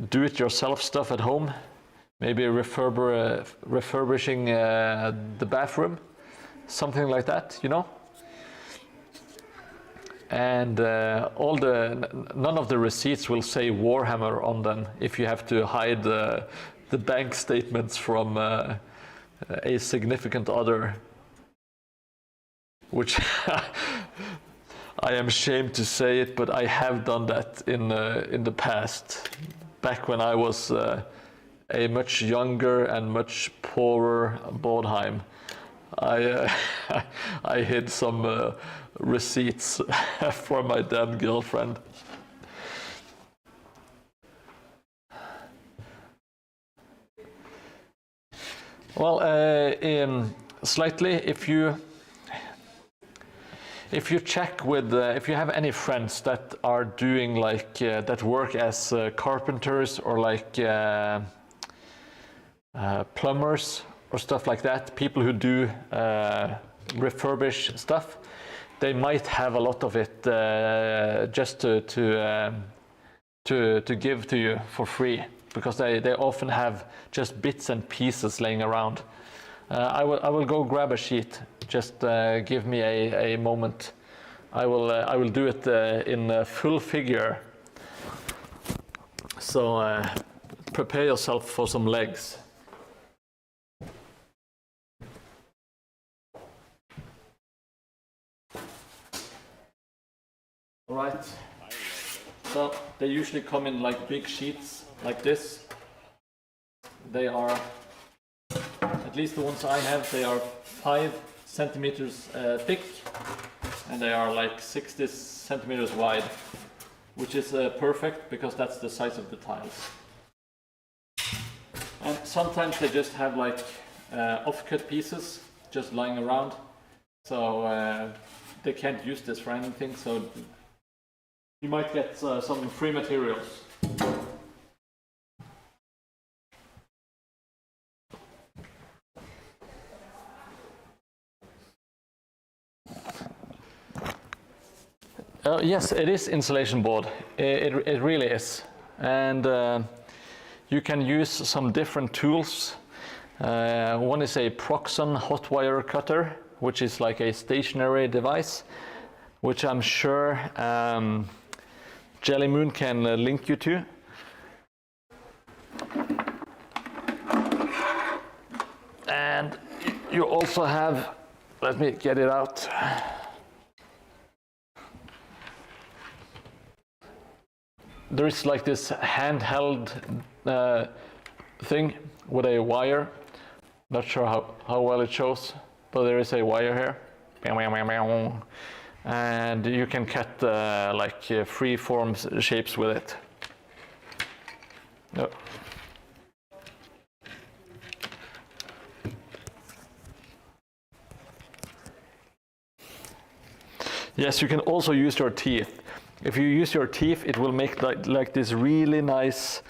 do-it-yourself stuff at home. Maybe refurbishing the bathroom, something like that, you know. And none of the receipts will say Warhammer on them if you have to hide the bank statements from a significant other, which I am ashamed to say it, but I have done that in the past, back when I was a much younger and much poorer Mordheim. I hid some receipts for my dead girlfriend. Well, slightly, if you check with, if you have any friends that are doing like that work as carpenters or like plumbers or stuff like that, people who do refurbish stuff, they might have a lot of it just to give to you for free, because they often have just bits and pieces laying around. I will go grab a sheet. Just give me a moment. I will do it in full figure. So prepare yourself for some legs. So they usually come in like big sheets like this. They are, at least the ones I have, they are 5 centimeters thick, and they are like 60 centimeters wide, which is perfect because that's the size of the tiles. And sometimes they just have like off-cut pieces just lying around, so they can't use this for anything, so you might get some free materials. Yes, it is insulation board. It really is. And you can use some different tools. One is a Proxon hot wire cutter, which is like a stationary device, which I'm sure Jelly Moon can link you to. And you also have, let me get it out. There is like this handheld thing with a wire. Not sure how well it shows, but there is a wire here. And you can cut like free form shapes with it. Yep. Yes, you can also use your teeth. If you use your teeth, it will make like this really nice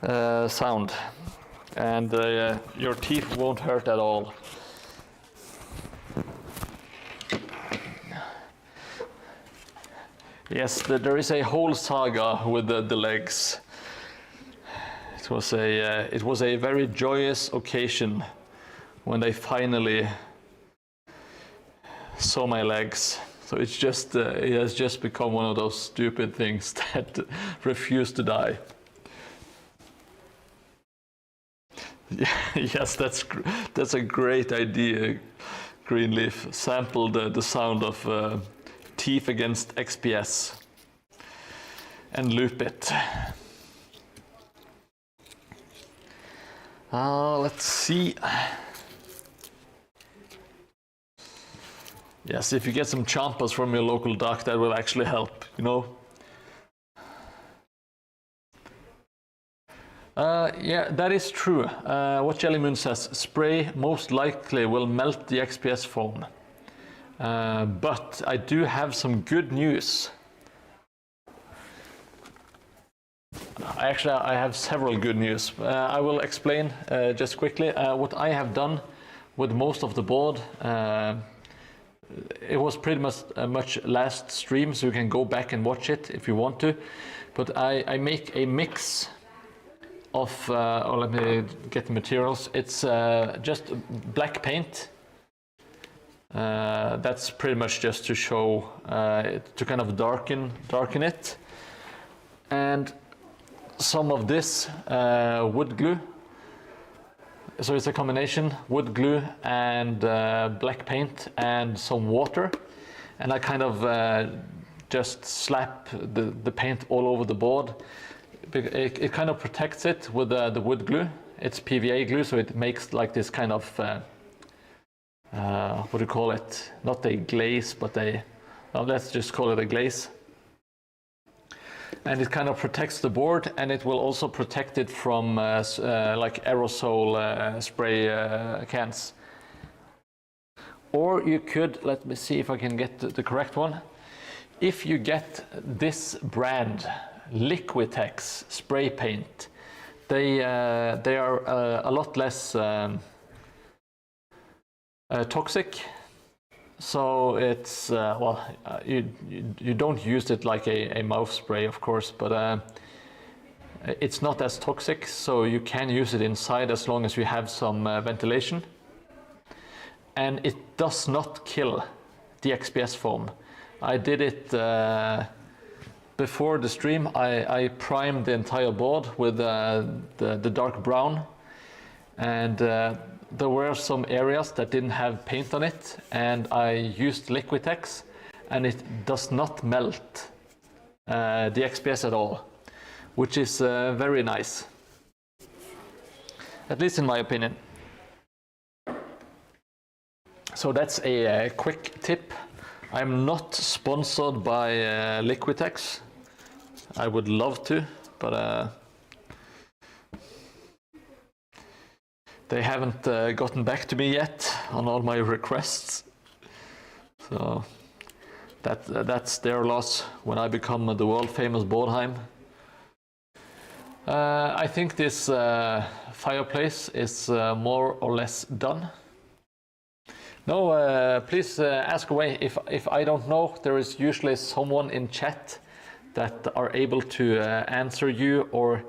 sound, and your teeth won't hurt at all. Yes, there is a whole saga with the legs. It was a very joyous occasion when they finally saw my legs. So it's just it has just become one of those stupid things that refuse to die. Yes, that's a great idea, Greenleaf. Sample the sound of teeth against XPS and loop it. Let's see. Yes, if you get some champas from your local dock, that will actually help, you know. Yeah, that is true. What Jelly Moon says, spray most likely will melt the XPS foam. But I do have some good news. Actually, I have several good news. I will explain just quickly what I have done with most of the board. It was pretty much last stream, so you can go back and watch it if you want to. But I make a mix of, let me get the materials. It's just black paint. That's pretty much just to show, to kind of darken it. And some of this wood glue. So it's a combination wood glue and black paint and some water, and I kind of just slap the paint all over the board. It kind of protects it with the wood glue. It's PVA glue, so it makes like this kind of what do you call it? Not a glaze, but let's just call it a glaze. And it kind of protects the board, and it will also protect it from like aerosol spray cans. Or you could, let me see if I can get the correct one. If you get this brand, Liquitex spray paint, they are a lot less toxic. So it's, you don't use it like a mouth spray, of course, but it's not as toxic, so you can use it inside as long as you have some ventilation. And it does not kill the XPS foam. I did it before the stream. I primed the entire board with the dark brown, and there were some areas that didn't have paint on it, and I used Liquitex, and it does not melt the XPS at all, which is very nice, at least in my opinion. So that's a quick tip. I'm not sponsored by Liquitex. I would love to, but they haven't gotten back to me yet on all my requests. So that's their loss when I become the world famous Mordheim. I think this fireplace is more or less done. No, please ask away. If I don't know, there is usually someone in chat that are able to answer you or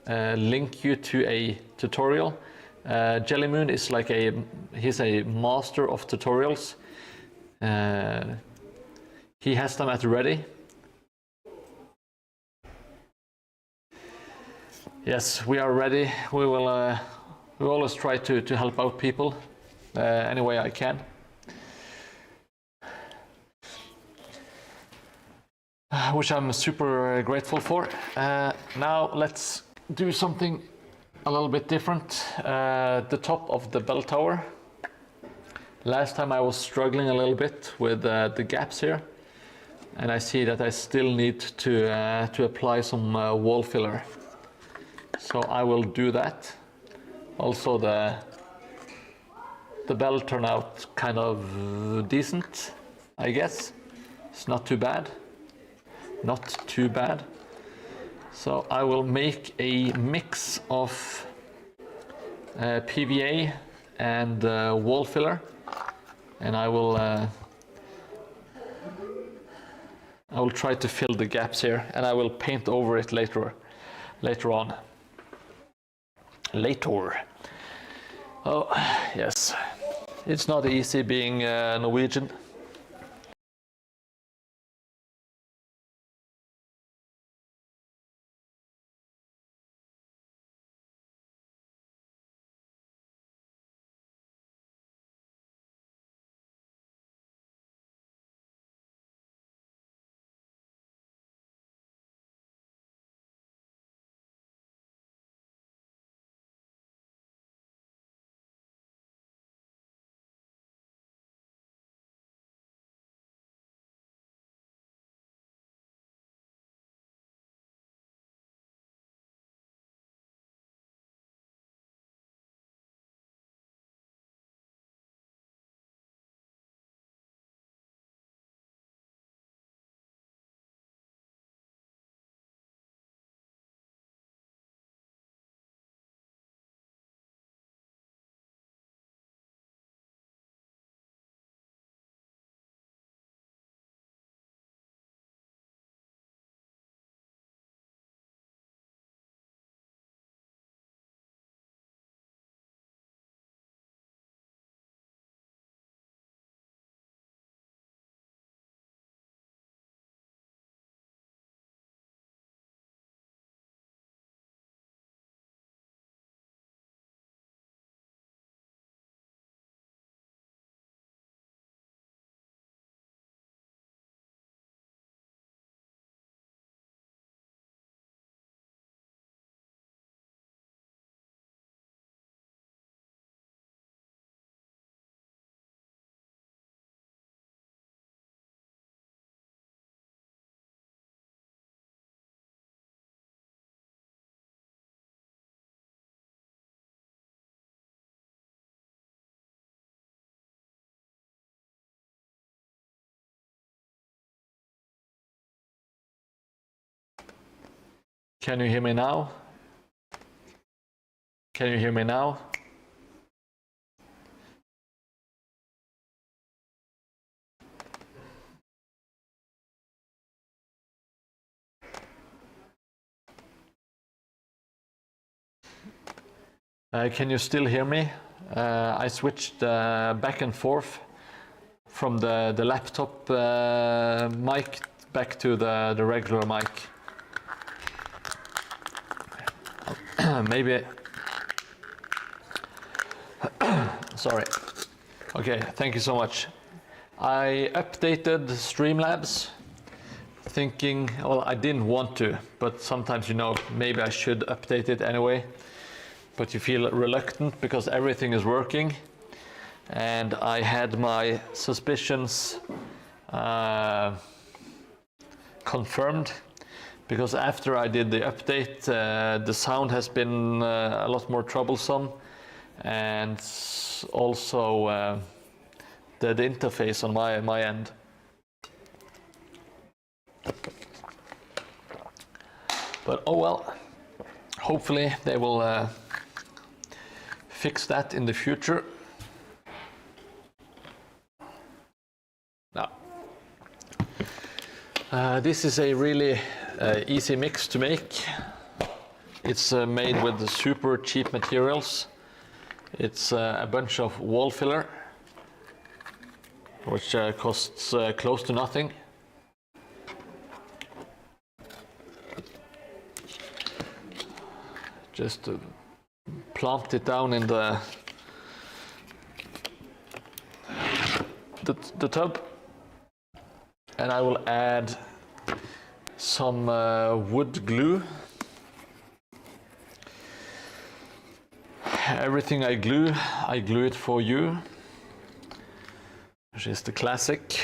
link you to a tutorial. Jellymoon is like he's a master of tutorials. He has them at ready. Yes, we are ready. We will we always try to help out people any way I can. Which I'm super grateful for. Now let's do something a little bit different. The top of the bell tower. Last time I was struggling a little bit with the gaps here, and I see that I still need to apply some wall filler. So I will do that. Also the bell turned out kind of decent, I guess. It's not too bad. Not too bad. So I will make a mix of PVA and wall filler, and I will try to fill the gaps here, and I will paint over it later on. Oh yes, it's not easy being Norwegian. Can you hear me now? Can you hear me now? Can you still hear me? I switched back and forth from the laptop mic back to the regular mic. Maybe. Sorry. Okay, thank you so much. I updated Streamlabs thinking, well, I didn't want to, but sometimes, you know, maybe I should update it anyway. But you feel reluctant because everything is working. And I had my suspicions confirmed, because after I did the update, the sound has been a lot more troublesome, and also the interface on my end. But oh well, hopefully they will fix that in the future. Now, this is a really easy mix to make. It's made with the super cheap materials. It's a bunch of wall filler, which costs close to nothing. Just plant it down in the tub, and I will add some wood glue. Everything I glue it for you, which is the classic.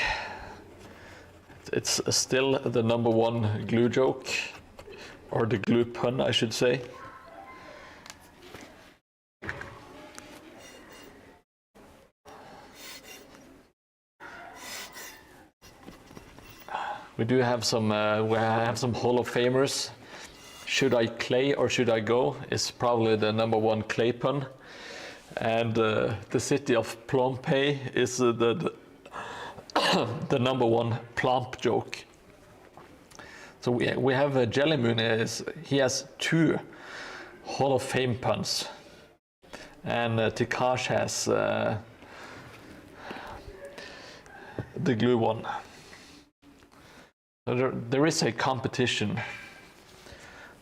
It's still the #1 glue joke, or the glue pun, I should say. We do have some. We have some Hall of Famers. Should I clay or should I go? Is probably the #1 clay pun, and the city of Pompeii is the #1 plump joke. So we have Jelly Moon. He has 2 Hall of Fame puns, and Tikash has the glue one. There is a competition.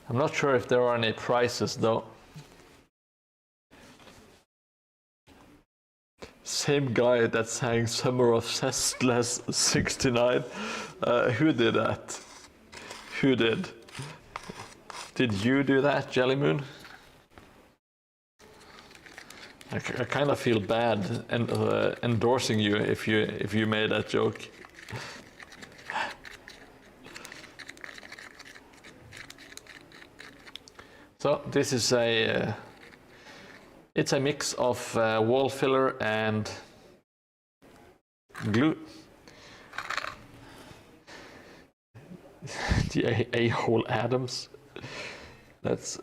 I'm not sure if there are any prizes though. Same guy that sang Summer of Cestless 69. Who did that? Who did? Did you do that, Jelly Moon? I kind of feel bad endorsing you if you made that joke. So this is it's a mix of wall filler and glue. The a-hole Adams. That's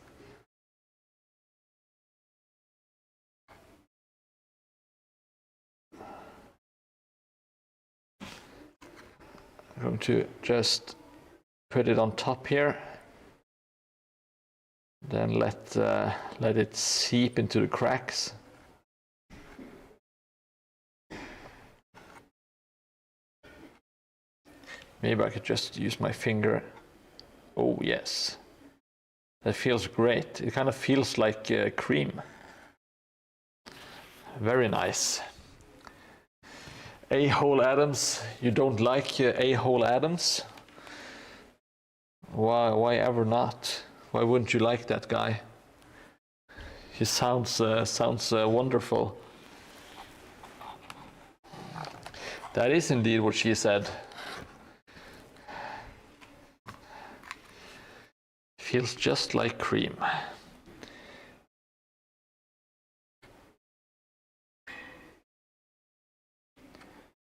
I'm going to just put it on top here. Then let it seep into the cracks. Maybe I could just use my finger. Oh yes, that feels great. It kind of feels like cream. Very nice. A-hole Adams. You don't like A-hole Adams? Why ever not? Why wouldn't you like that guy? He sounds wonderful. That is indeed what she said. Feels just like cream.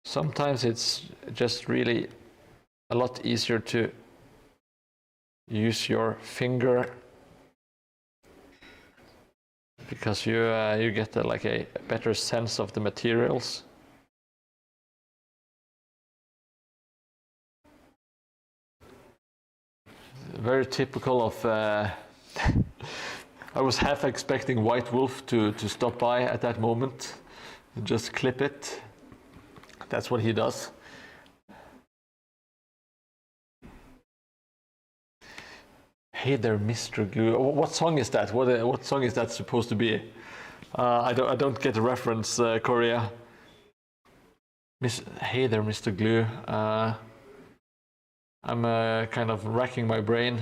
Sometimes it's just really a lot easier to use your finger, because you get like a better sense of the materials. Very typical of. I was half expecting White Wolf to stop by at that moment, just clip it. That's what he does. Hey there, Mr. Glue. What song is that? What song is that supposed to be? I don't get the reference, Korea. Hey there, Mr. Glue. I'm kind of racking my brain.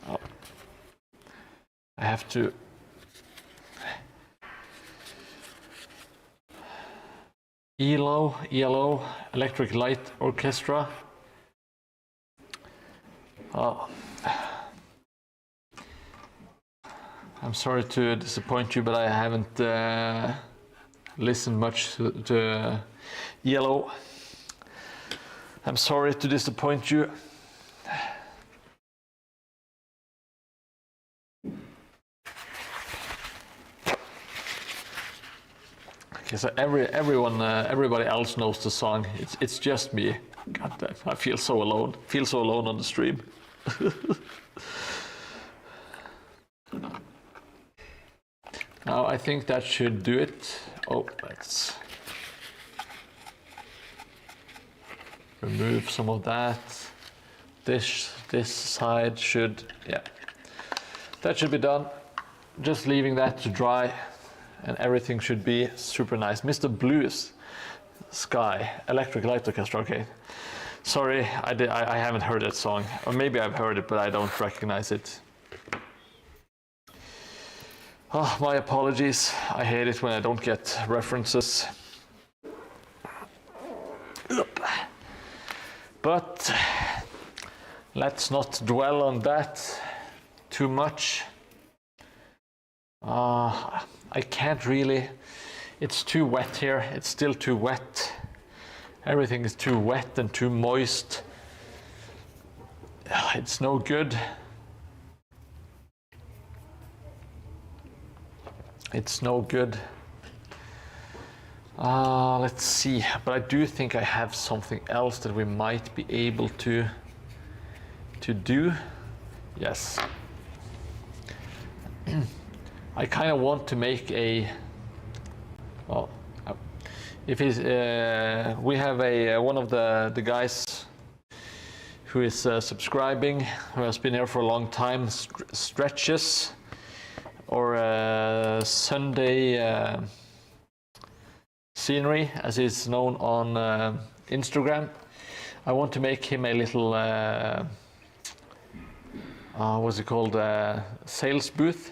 Oh. I have to ELO, Electric Light Orchestra. Oh. I'm sorry to disappoint you, but I haven't listened much to ELO. I'm sorry to disappoint you. Okay, so everybody else knows the song. It's just me. God damn, I feel so alone. Feel so alone on the stream. Now I think that should do it. Oh, let's remove some of that. This side should, yeah, that should be done. Just leaving that to dry, and everything should be super nice. Mr. Blues Sky, Electric Light Orchestra. Okay, sorry, I haven't heard that song, or maybe I've heard it, but I don't recognize it. Oh, my apologies. I hate it when I don't get references. But let's not dwell on that too much. I can't really. It's too wet here. It's still too wet. Everything is too wet and too moist. It's no good. It's no good. Let's see. But I do think I have something else that we might be able to do. Yes. I kind of want to make a. Well, if he's, we have one of the guys who is subscribing, who has been here for a long time, Stretches, or Sunday Scenery, as he's known on Instagram. I want to make him a little, what's it called, sales booth.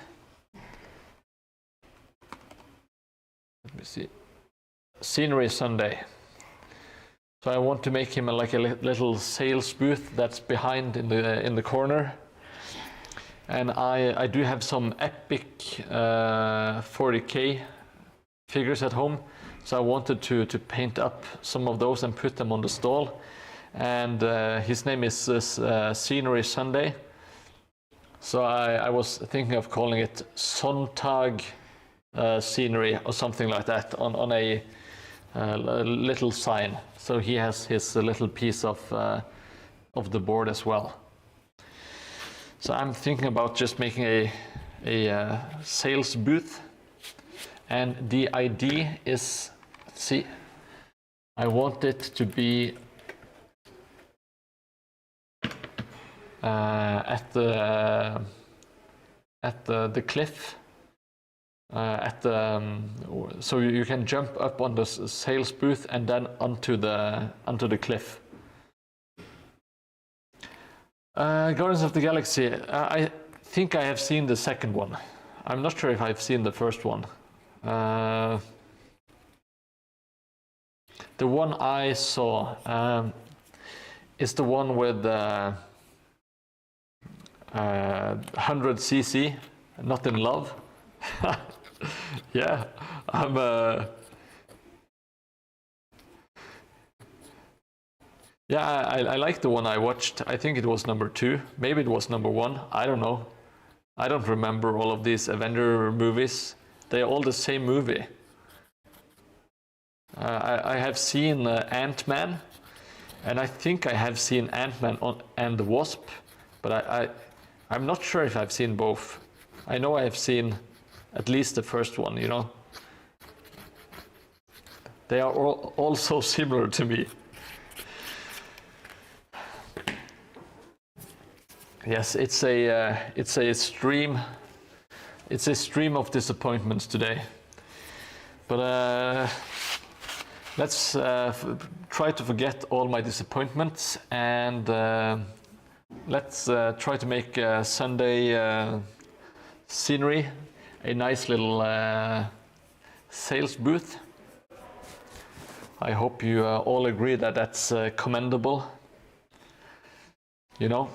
Let me see. Scenery Sunday. So I want to make him like a little sales booth that's behind in the corner. And I do have some epic 40K figures at home, so I wanted to paint up some of those and put them on the stall. And his name is Scenery Sunday. So I was thinking of calling it Sonntag Scenery or something like that on a little sign. So he has his little piece of the board as well. So I'm thinking about just making a sales booth, and the idea is, see, I want it to be at the cliff, so you can jump up on the sales booth and then onto the cliff. Guardians of the Galaxy, I think I have seen the second one. I'm not sure if I've seen the first one. The one I saw is the one with 100cc, Not in Love. Yeah, yeah, I like the one I watched. I think it was number 2. Maybe it was number 1. I don't know. I don't remember all of these Avenger movies. They are all the same movie. I have seen Ant-Man, and I think I have seen Ant-Man and the Wasp, but I'm not sure if I've seen both. I know I have seen at least the first one, you know. They are all so similar to me. Yes, it's a stream. It's a stream of disappointments today. But let's try to forget all my disappointments and let's try to make Sunday scenery a nice little sales booth. I hope you all agree that that's commendable. You know,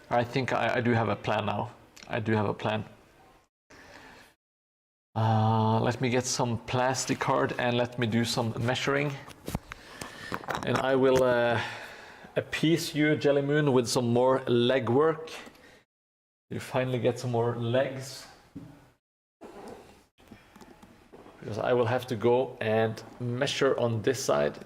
I think I do have a plan now. I do have a plan. Let me get some plastic card and let me do some measuring. And I will appease you, Jelly Moon, with some more leg work. You finally get some more legs. Because I will have to go and measure on this side.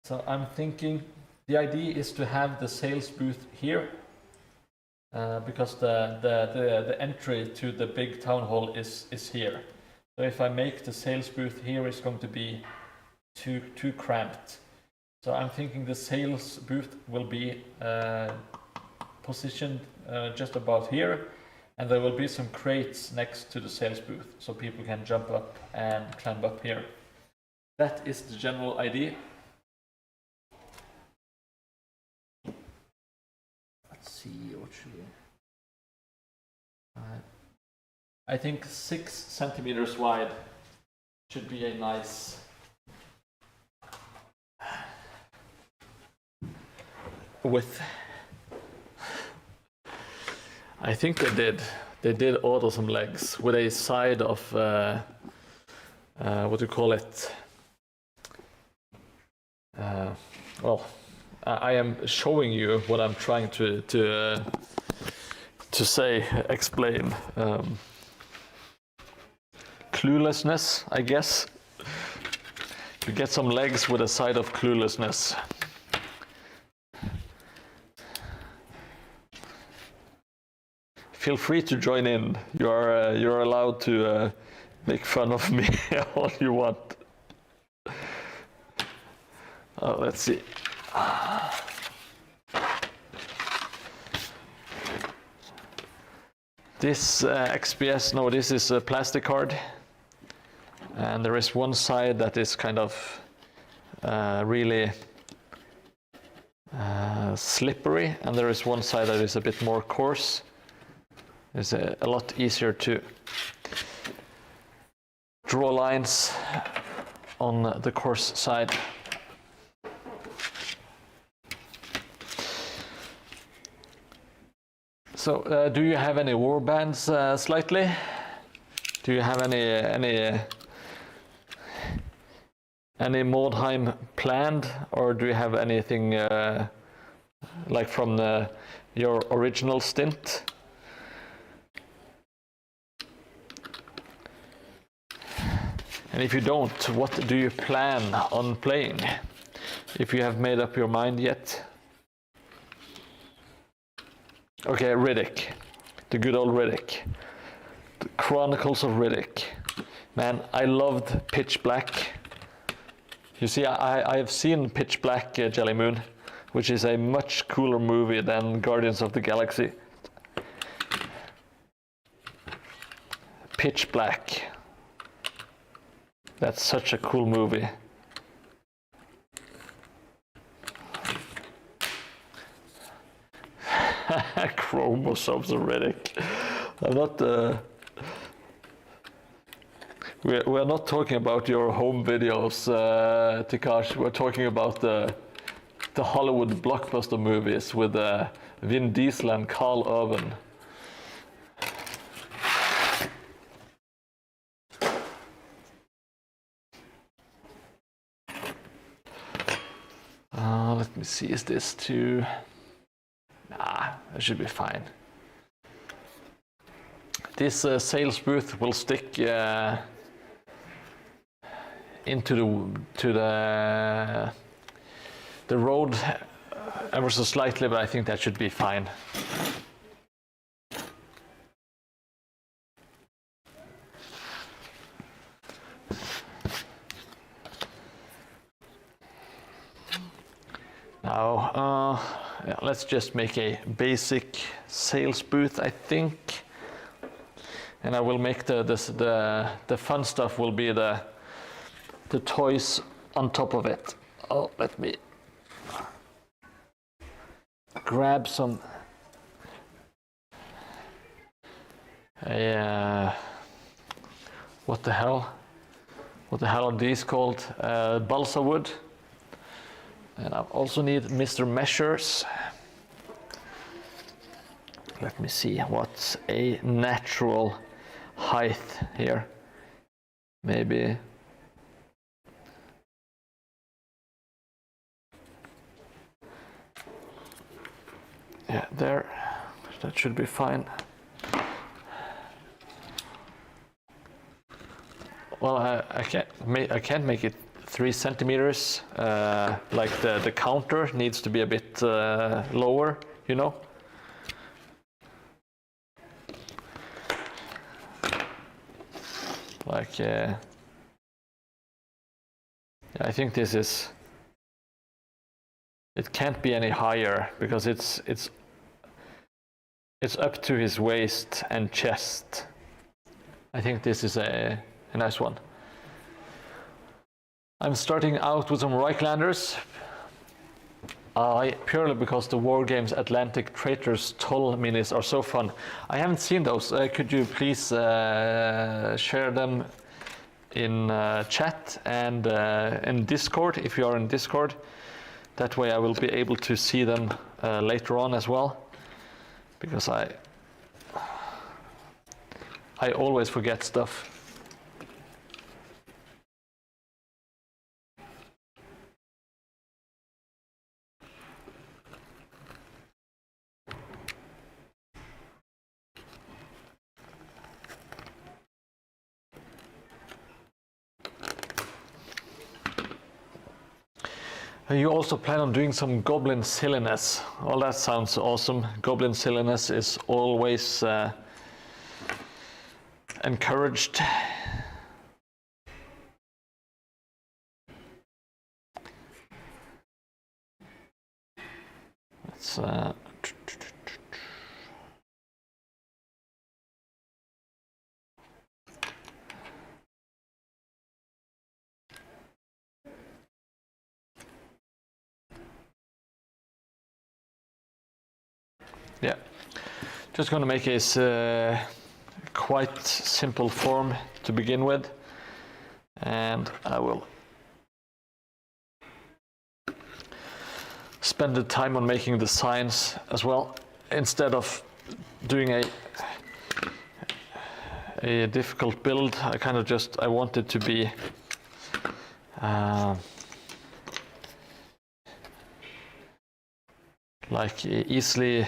So I'm thinking the idea is to have the sales booth here because the entry to the big town hall is here. So if I make the sales booth here, it's going to be too cramped. So I'm thinking the sales booth will be positioned just about here, and there will be some crates next to the sales booth so people can jump up and climb up here. That is the general idea. Let's see, what should we... I think 6 centimeters wide should be a nice width. I think they did order some legs with a side of what do you call it? Well, I am showing you what I'm trying to say, explain. Cluelessness, I guess. You get some legs with a side of cluelessness. Feel free to join in. You're allowed to make fun of me all you want. Oh, let's see. This XPS, no, this is a plastic card. And there is one side that is kind of really slippery, and there is one side that is a bit more coarse. It's a lot easier to draw lines on the coarse side. So, do you have any war bands slightly? Do you have any Mordheim planned, or do you have anything like from your original stint? And if you don't, what do you plan on playing? If you have made up your mind yet? Okay, Riddick. The good old Riddick. The Chronicles of Riddick. Man, I loved Pitch Black. You see, I have seen Pitch Black, Jelly Moon, which is a much cooler movie than Guardians of the Galaxy. Pitch Black. That's such a cool movie. Chromosomes of Riddick. I'm not. We're not talking about your home videos, Tikash. We're talking about the Hollywood blockbuster movies with Vin Diesel and Carl Urban. Let me see, is this too... Nah, that should be fine. This sales booth will stick into the road ever so slightly, but I think that should be fine. Now, yeah, let's just make a basic sales booth, I think. And I will make the fun stuff will be the toys on top of it. Oh, let me grab some. What the hell? What the hell are these called? Balsa wood. And I also need Mr. Measures. Let me see what's a natural height here. Maybe. Yeah, there. That should be fine. Well, I can't make it 3 centimeters. Like the counter needs to be a bit lower, you know. Like, I think this is. It can't be any higher because it's up to his waist and chest. I think this is a nice one. I'm starting out with some Reichlanders. Purely because the War Games Atlantic Traitors Toll minis are so fun. I haven't seen those. Could you please share them in chat and in Discord, if you are in Discord? That way I will be able to see them later on as well. Because I always forget stuff. You also plan on doing some goblin silliness. Well, that sounds awesome. Goblin silliness is always encouraged. Let's yeah, just going to make a quite simple form to begin with, and I will spend the time on making the signs as well, instead of doing a difficult build. I want it to be like easily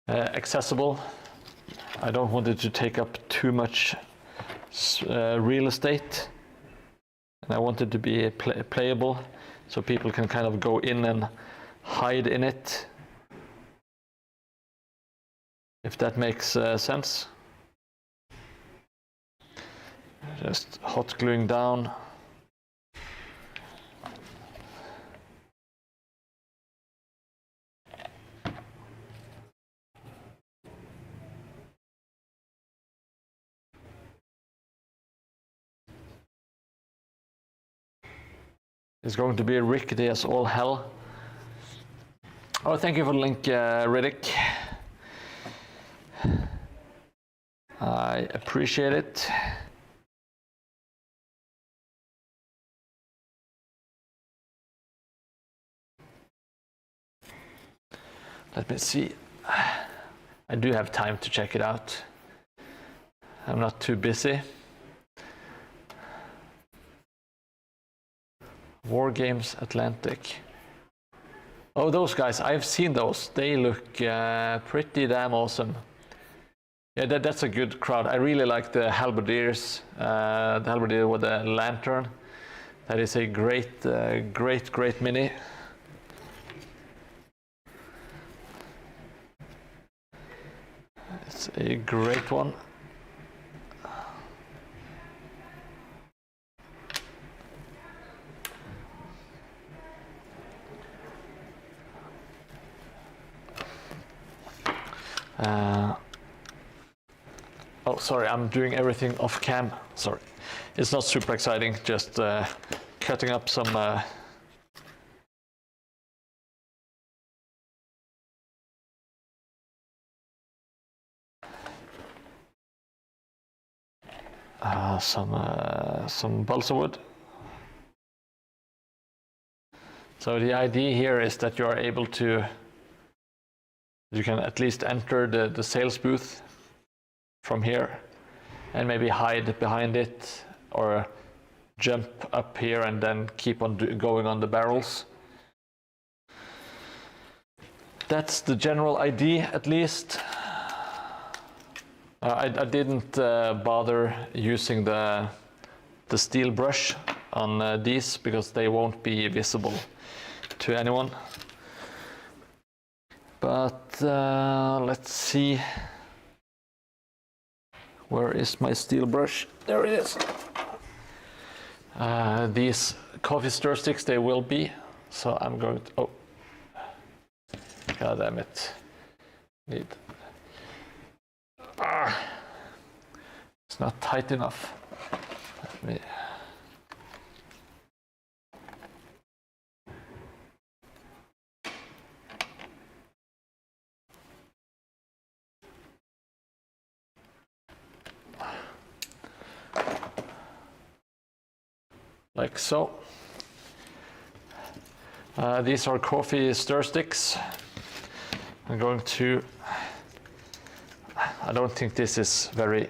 accessible. I don't want it to take up too much real estate, and I want it to be playable, so people can kind of go in and hide in it, if that makes sense. Just hot gluing down. It's going to be rickety as all hell. Oh, thank you for the link, Riddick. I appreciate it. Let me see. I do have time to check it out. I'm not too busy. War Games Atlantic. Oh, those guys, I've seen those. They look pretty damn awesome. Yeah, that's a good crowd. I really like the halberdiers, the halberdier with the lantern. That is a great mini. It's a great one. Oh, sorry, I'm doing everything off cam. Sorry. It's not super exciting, just cutting up some balsa wood. So the idea here is that you are able to, you can at least enter the sales booth from here and maybe hide behind it or jump up here and then keep on going on the barrels. That's the general idea, at least. I didn't bother using the steel brush on these because they won't be visible to anyone. But let's see. Where is my steel brush? There it is. These coffee stir sticks, they will be. So I'm going to, oh, god damn it. Need. It's not tight enough. Let me. Like so. These are coffee stir sticks. I'm going to, I don't think this is very,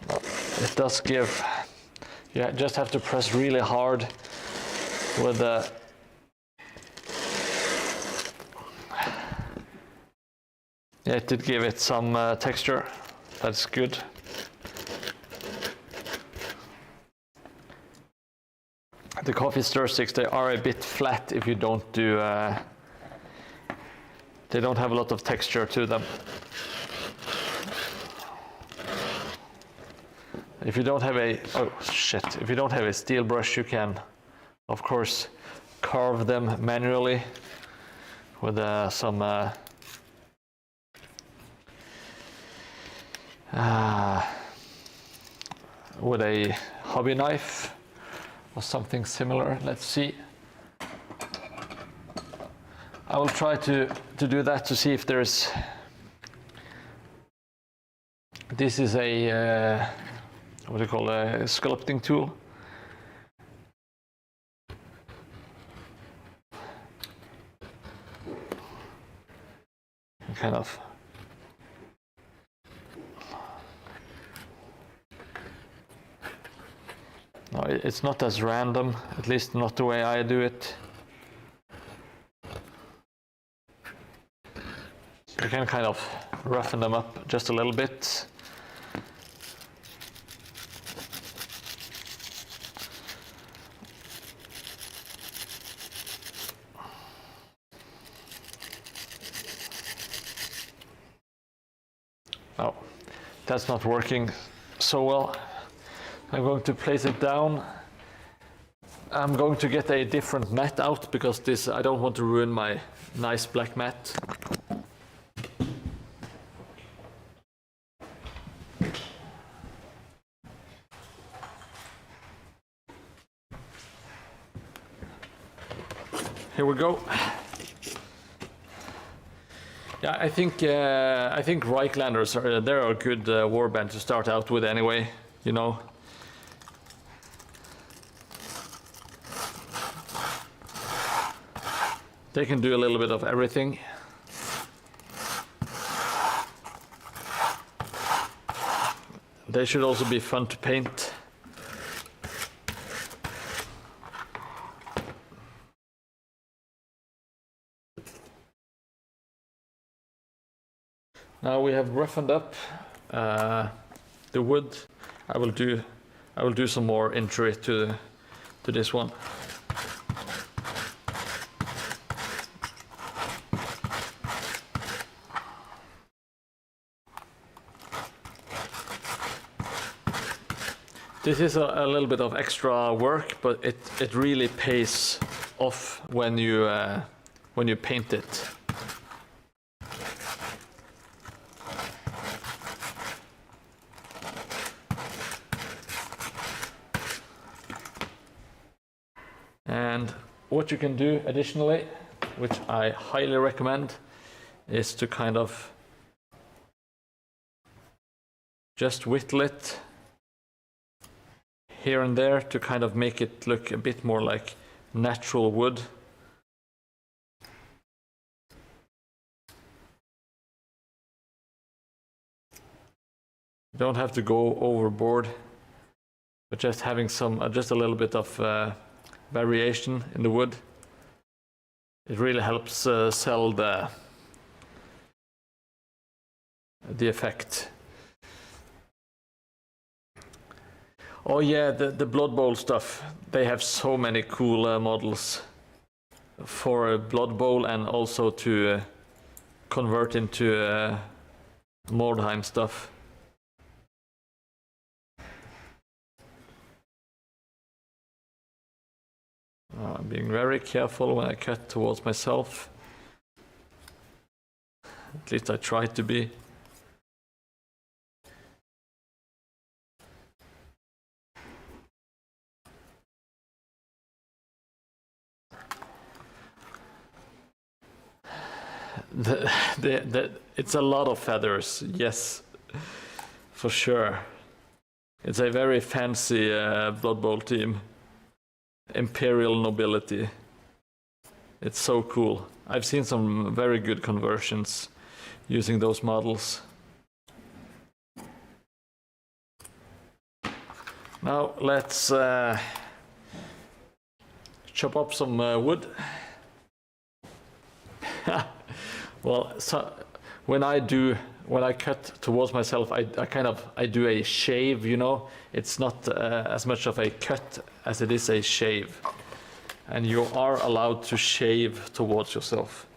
it does give, you just have to press really hard with the, yeah, it did give it some texture. That's good. The coffee stir sticks, they are a bit flat if you don't do, they don't have a lot of texture to them. If you don't have a, oh shit, if you don't have a steel brush, you can, of course, carve them manually with some with a hobby knife or something similar. Let's see. I will try to do that to see if there's, this is a what do you call a sculpting tool. Kind of. No, it's not as random, at least not the way I do it. You can kind of roughen them up just a little bit. No, that's not working so well. I'm going to place it down. I'm going to get a different mat out because this, I don't want to ruin my nice black mat. Here we go. Yeah, I think Reichlanders are, they're a good warband to start out with anyway, you know. They can do a little bit of everything. They should also be fun to paint. Now we have roughened up the wood. I will do some more intro to this one. This is a little bit of extra work, but it really pays off when you paint it. And what you can do additionally, which I highly recommend, is to kind of just whittle it here and there to kind of make it look a bit more like natural wood. You don't have to go overboard, but just having just a little bit of variation in the wood, it really helps sell the effect. Oh yeah, the Blood Bowl stuff. They have so many cool models for a Blood Bowl, and also to convert into Mordheim stuff. I'm being very careful when I cut towards myself. At least I try to be. It's a lot of feathers, yes, for sure. It's a very fancy Blood Bowl team. Imperial nobility. It's so cool. I've seen some very good conversions using those models. Now let's chop up some wood. Well, so when I cut towards myself, I do a shave, you know. It's not as much of a cut as it is a shave. And you are allowed to shave towards yourself.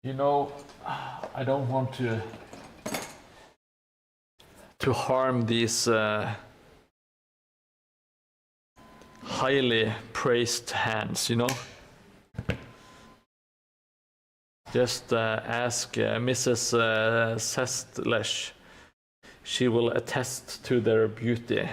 You know, I don't want to harm these highly praised hands, you know. Just ask Mrs. Sestlesh. She will attest to their beauty.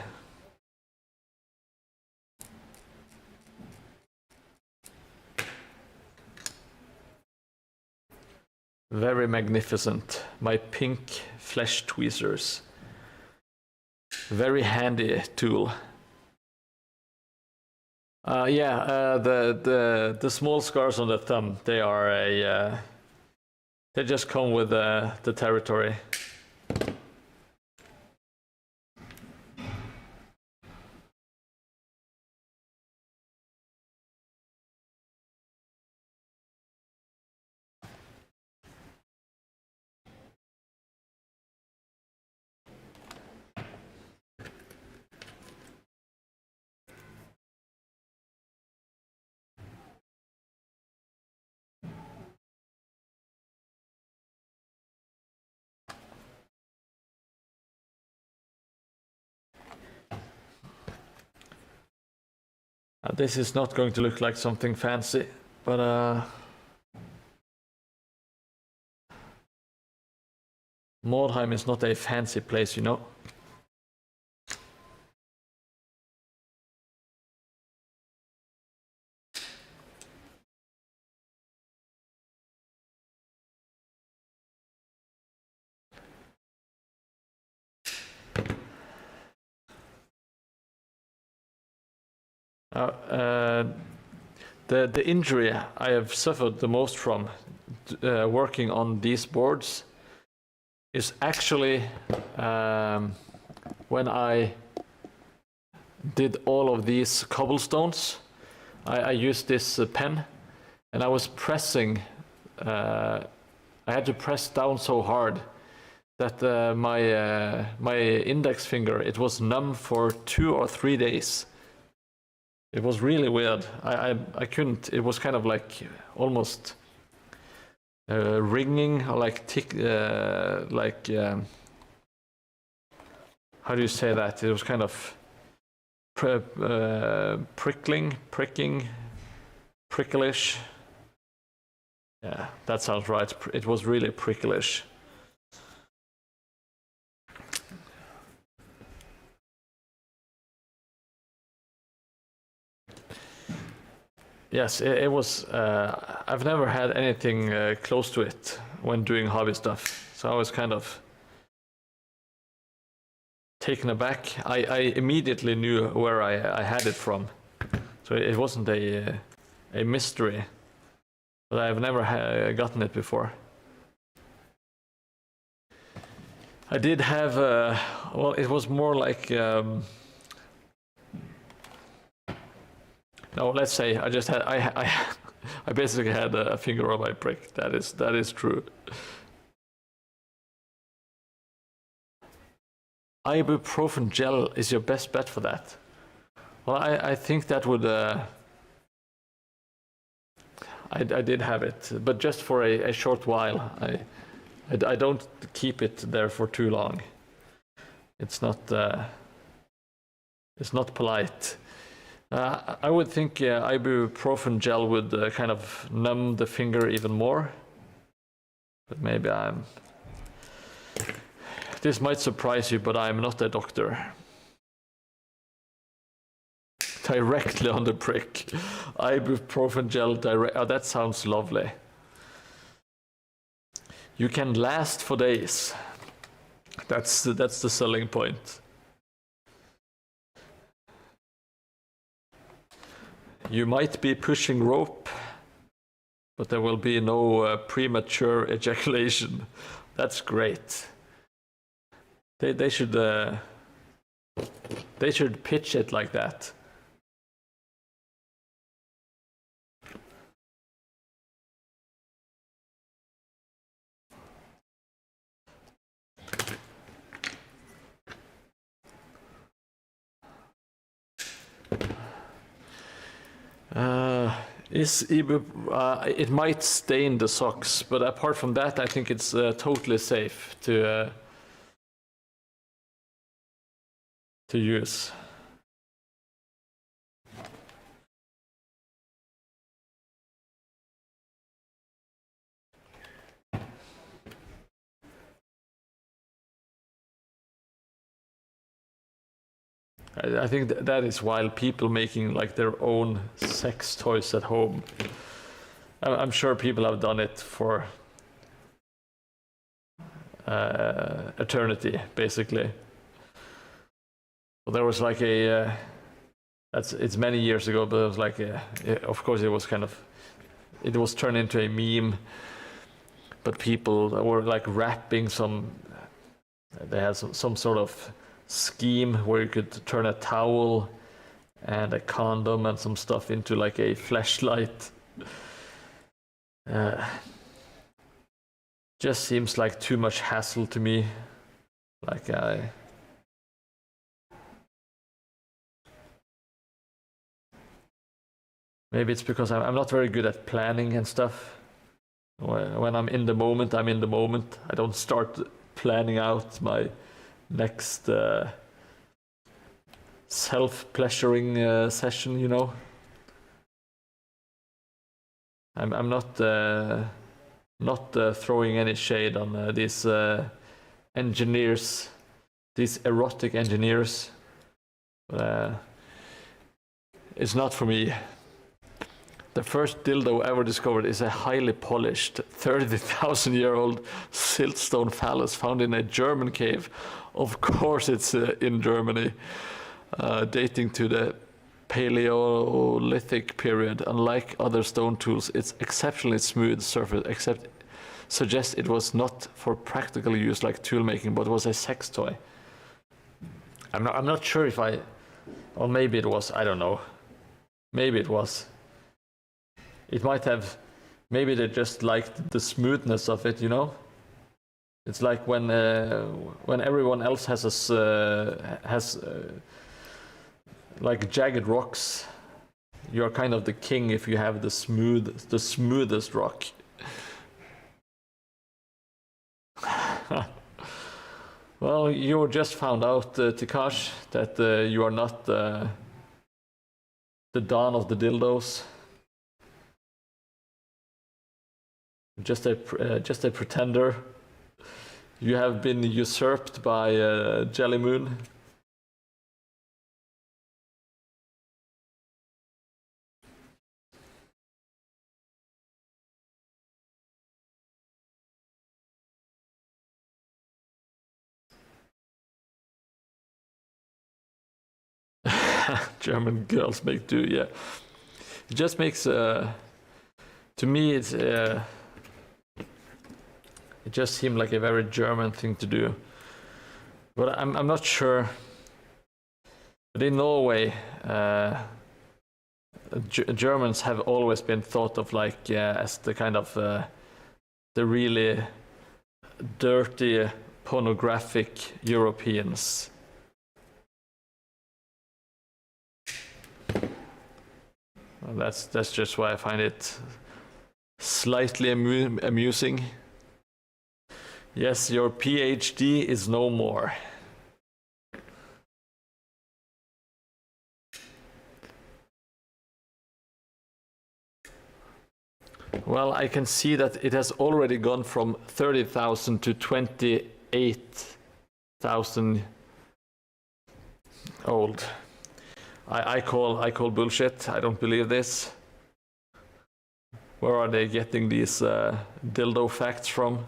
Very magnificent. My pink flesh tweezers. Very handy tool. The small scars on the thumb, they are they just come with the territory. This is not going to look like something fancy, but Mordheim is not a fancy place, you know. The injury I have suffered the most from working on these boards is actually when I did all of these cobblestones. I used this pen, and I was pressing. I had to press down so hard that my index finger, it was numb for 2 or 3 days. It was really weird. I couldn't. It was kind of like almost ringing, or like how do you say that? It was kind of pricking, pricklish. Yeah, that sounds right. It was really pricklish. Yes, it was. I've never had anything close to it when doing hobby stuff, so I was kind of taken aback. I immediately knew where I had it from, so it wasn't a mystery, but I've never gotten it before. I did have, well, it was more like, no, let's say I just had, I basically had a finger on my prick. That is true. Ibuprofen gel is your best bet for that. Well, I think that would, I did have it, but just for a short while. I don't keep it there for too long. It's not polite. I would think ibuprofen gel would kind of numb the finger even more. But maybe this might surprise you, but I'm not a doctor. Directly on the prick. Ibuprofen gel direct. Oh, that sounds lovely. You can last for days. That's the selling point. You might be pushing rope, but there will be no premature ejaculation. That's great. They should pitch it like that. It might stain the socks, but apart from that, I think it's totally safe to use. I think that is why people making like their own sex toys at home. I'm sure people have done it for eternity, basically. Well, there was like it's many years ago, but it was like of course it was it was turned into a meme. But people were like wrapping they had some sort of scheme where you could turn a towel and a condom and some stuff into like a flashlight. Just seems like too much hassle to me. Like maybe it's because I'm not very good at planning and stuff. When I'm in the moment, I'm in the moment. I don't start planning out my next self-pleasuring session, you know. I'm not throwing any shade on these engineers, these erotic engineers. It's not for me. The first dildo ever discovered is a highly polished 30,000-year-old siltstone phallus found in a German cave. Of course it's in Germany, dating to the Paleolithic period. Unlike other stone tools, its exceptionally smooth surface suggests it was not for practical use like tool making, but was a sex toy. I'm not sure if or maybe it was, I don't know. Maybe it was. It might have, maybe they just liked the smoothness of it, you know? It's like when everyone else has like jagged rocks, you're kind of the king if you have the smoothest rock. Well, you just found out, Tikash, that you are not the Don of the dildos. Just a pretender. You have been usurped by Jelly Moon. German girls make do, yeah. It just makes, to me, it just seemed like a very German thing to do. But I'm not sure. But in Norway, Germans have always been thought of like as the kind of the really dirty, pornographic Europeans. Well, that's just why I find it slightly amusing. Yes, your PhD is no more. Well, I can see that it has already gone from 30,000 to 28,000 old. I call bullshit. I don't believe this. Where are they getting these dildo facts from?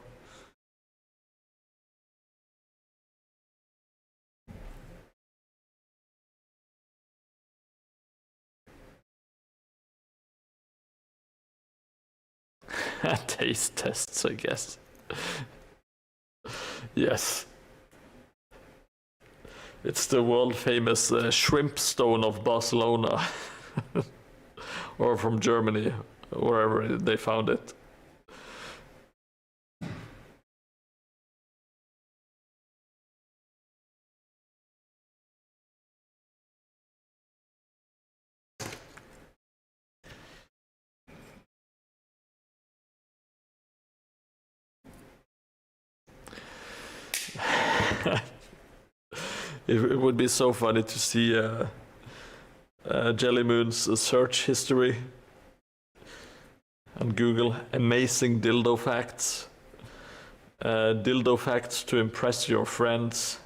Taste tests, I guess. Yes. It's the world famous shrimp stone of Barcelona. Or from Germany, wherever they found it. It would be so funny to see Jelly Moon's search history on Google. Amazing dildo facts. Dildo facts to impress your friends.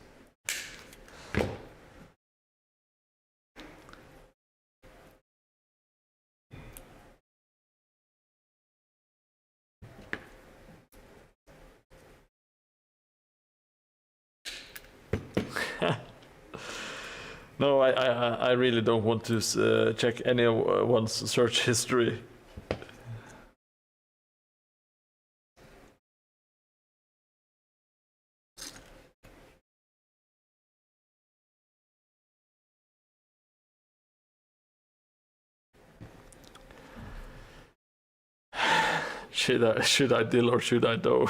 No, I really don't want to check anyone's search history. Should I dill or should I do?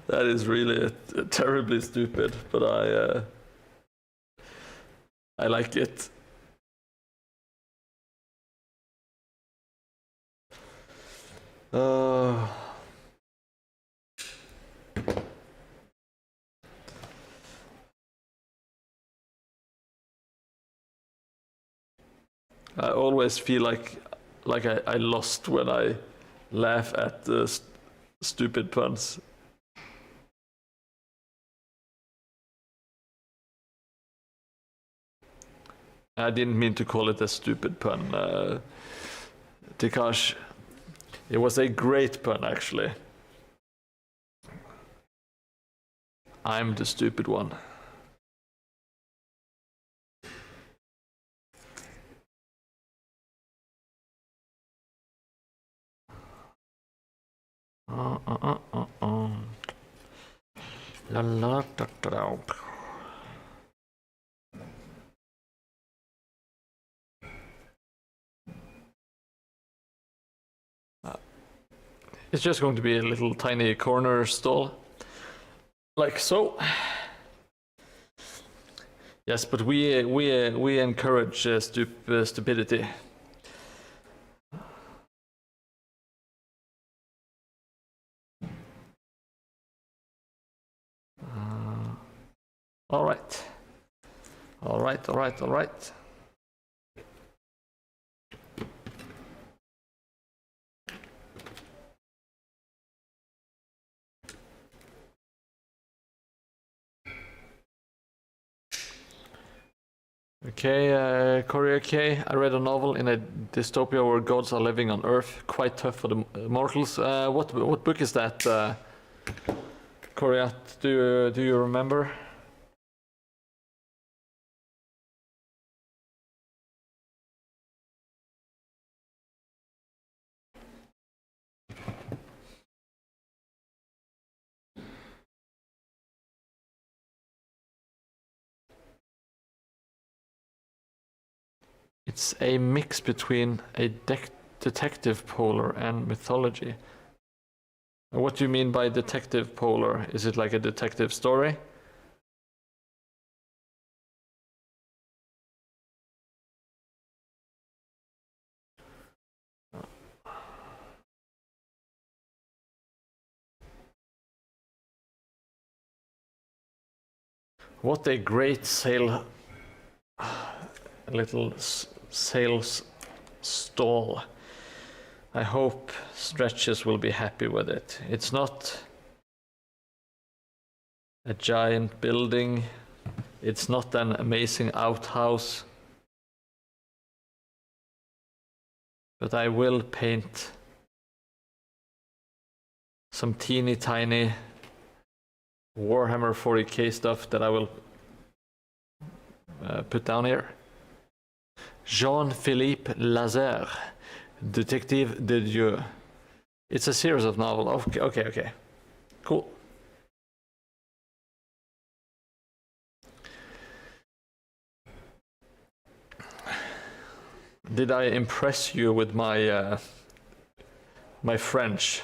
That is really terribly stupid, but I like it. I always feel like I lost when I laugh at the stupid puns. I didn't mean to call it a stupid pun, Tikash. It was a great pun, actually. I'm the stupid one. La la da da da. It's just going to be a little tiny corner stall, like so. Yes, but we encourage stupidity. right. Okay, Korea K. I read a novel in a dystopia where gods are living on Earth. Quite tough for the mortals. What book is that, Korea? Do you remember? It's a mix between a detective polar and mythology. What do you mean by detective polar? Is it like a detective story? What a great little sales stall. I hope Stretches will be happy with it. It's not a giant building. It's not an amazing outhouse. But I will paint some teeny tiny Warhammer 40k stuff that I will put down here. Jean-Philippe Lazare, Detective de Dieu. It's a series of novels. Okay. Cool. Did I impress you with my my French?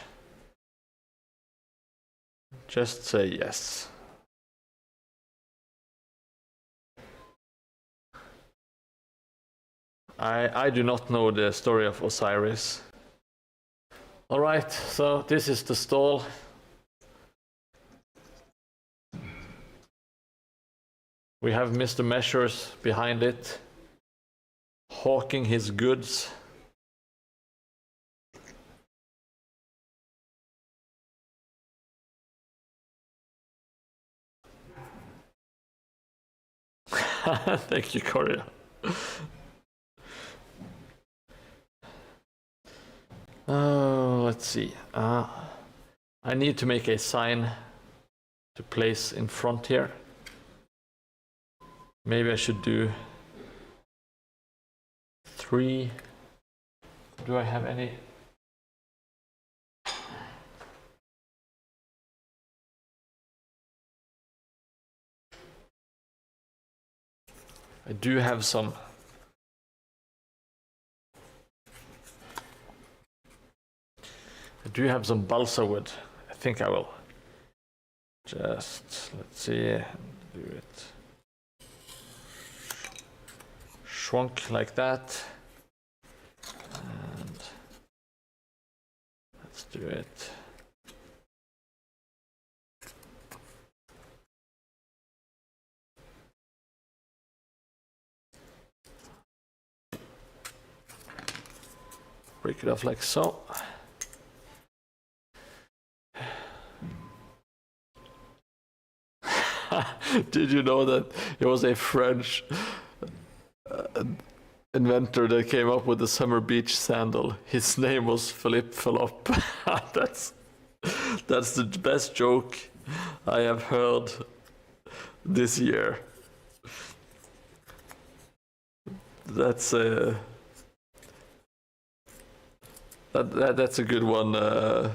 Just say yes. I do not know the story of Osiris. Alright, so this is the stall. We have Mr. Measures behind it, hawking his goods. Thank you, Korea. Let's see. I need to make a sign to place in front here. Maybe I should do 3. Do I have any? I do have some. I do have some balsa wood. I think I will. Just, let's see, do it. Shrunk like that. And let's do it. Break it off like so. Did you know that it was a French inventor that came up with the summer beach sandal? His name was Philippe Philop. That's the best joke I have heard this year. That's a that's a good one.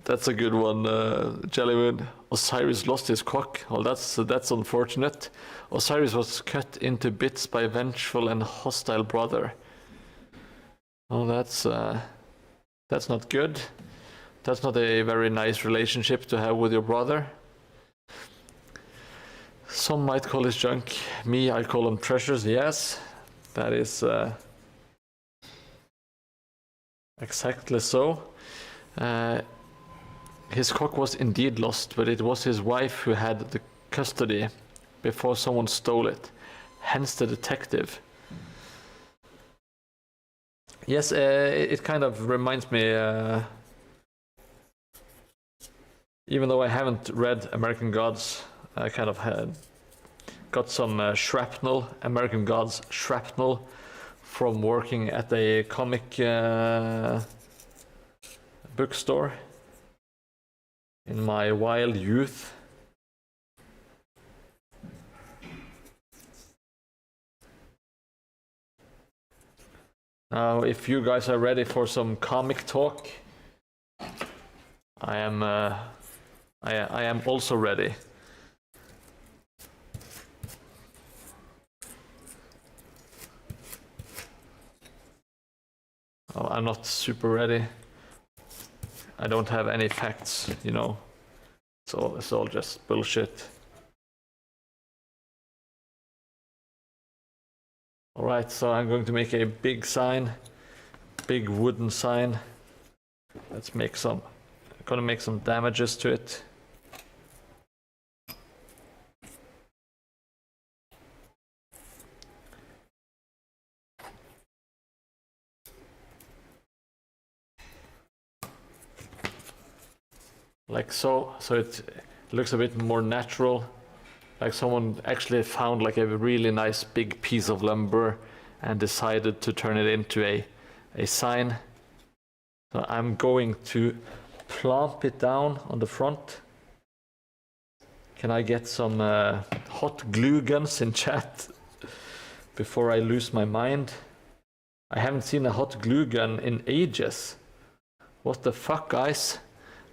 That's a good one, Jellymoon. Osiris lost his cock. Well, that's unfortunate. Osiris was cut into bits by a vengeful and hostile brother. Oh, that's not good. That's not a very nice relationship to have with your brother. Some might call this junk. Me, I call them treasures. Yes, that is exactly so. His cock was indeed lost, but it was his wife who had the custody before someone stole it. Hence the detective. Yes, it kind of reminds me, even though I haven't read American Gods, I kind of got some shrapnel, American Gods shrapnel, from working at a comic bookstore in my wild youth. Now, if you guys are ready for some comic talk, I am also ready. Oh, I'm not super ready. I don't have any facts, you know. It's all just bullshit. All right, so I'm going to make a big sign, big wooden sign. Let's make some. I'm gonna make some damages to it. Like so it looks a bit more natural, like someone actually found like a really nice big piece of lumber and decided to turn it into a sign. So I'm going to plump it down on the front. Can I get some hot glue guns in chat before I lose my mind? I haven't seen a hot glue gun in ages. What the fuck, guys?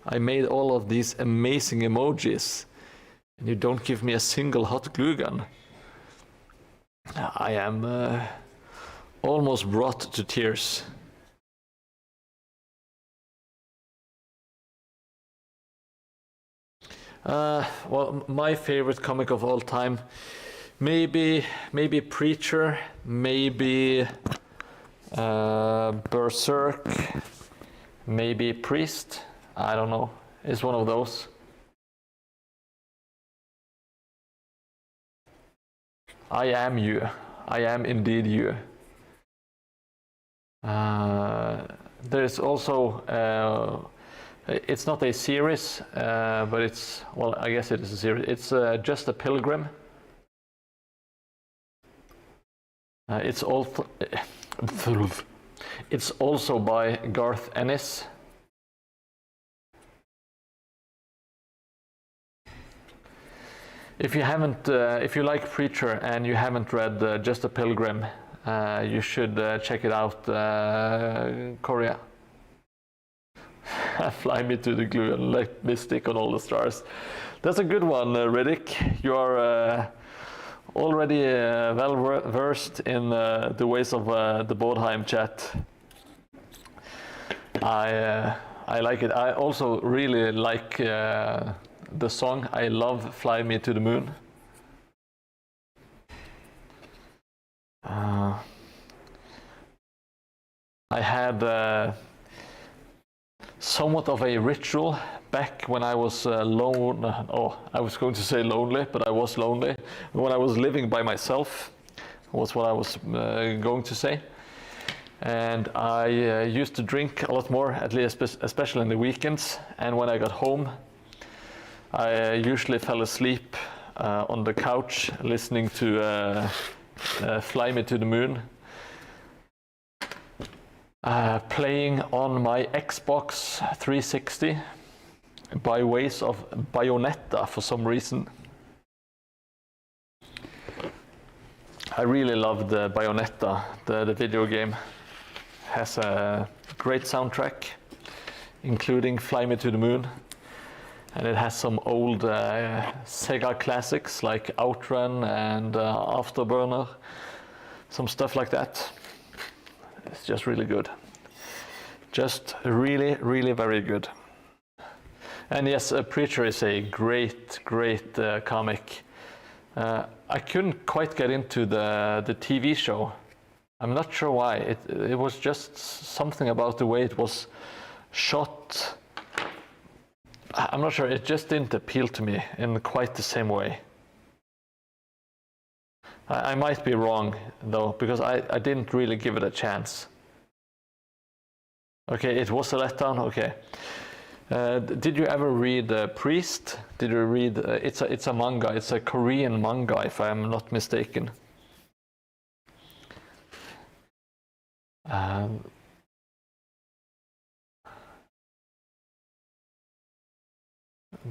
I made all of these amazing emojis, and you don't give me a single hot glue gun. I am almost brought to tears. Well, my favorite comic of all time, maybe Preacher, maybe Berserk, maybe Priest. I don't know. It's one of those. I am you. I am indeed you. There's also, it's not a series, but it's, well, I guess it is a series. It's Just a Pilgrim. It's also by Garth Ennis. If you haven't, if you like Preacher and you haven't read Just a Pilgrim, you should check it out. Korea. Fly me to the glue and let me stick on all the stars. That's a good one, Riddick. You are already well versed in the ways of the Mordheim chat. I like it. I also really like the song. I love Fly Me to the Moon. I had somewhat of a ritual back when I was lone. Oh, I was going to say lonely, but I was lonely. When I was living by myself, was what I was going to say. And I used to drink a lot more, at least especially in the weekends. And when I got home, I usually fell asleep on the couch listening to Fly Me to the Moon, playing on my Xbox 360 by ways of Bayonetta for some reason. I really loved Bayonetta, the video game. Has a great soundtrack, including Fly Me to the Moon. And it has some old Sega classics like Outrun and Afterburner, some stuff like that. It's just really good. Just really, really very good. And yes, Preacher is a great, great comic. I couldn't quite get into the TV show. I'm not sure why. It was just something about the way it was shot. I'm not sure, it just didn't appeal to me in quite the same way. I might be wrong though, because I didn't really give it a chance. Okay, it was a letdown. Okay. Did you ever read Priest? Did you read? It's a manga. It's a Korean manga, if I am not mistaken.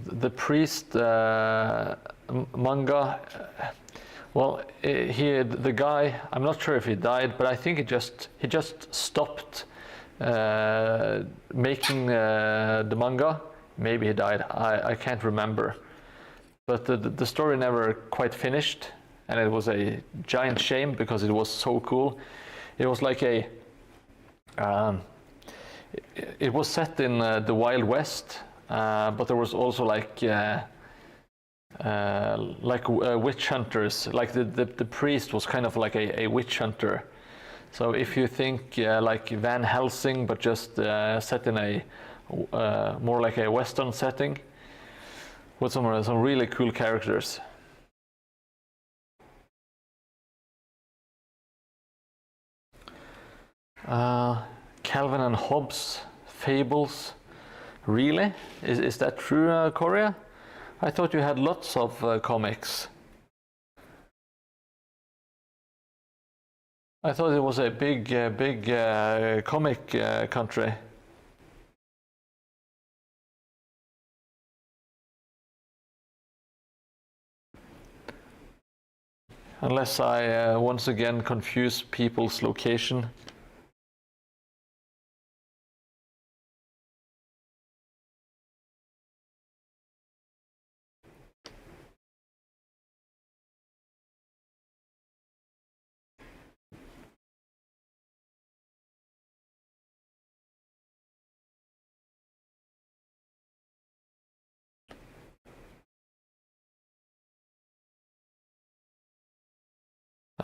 The Priest manga. Well, the guy. I'm not sure if he died, but I think he just stopped making the manga. Maybe he died. I can't remember. But the story never quite finished, and it was a giant shame because it was so cool. It was like a. It was set in the Wild West, but there was also like witch hunters. Like the priest was kind of like a witch hunter. So if you think like Van Helsing, but just set in a more like a Western setting, with some really cool characters. Calvin and Hobbes fables. Really? Is that true, Korea? I thought you had lots of comics. I thought it was a big comic country. Unless I once again confuse people's location.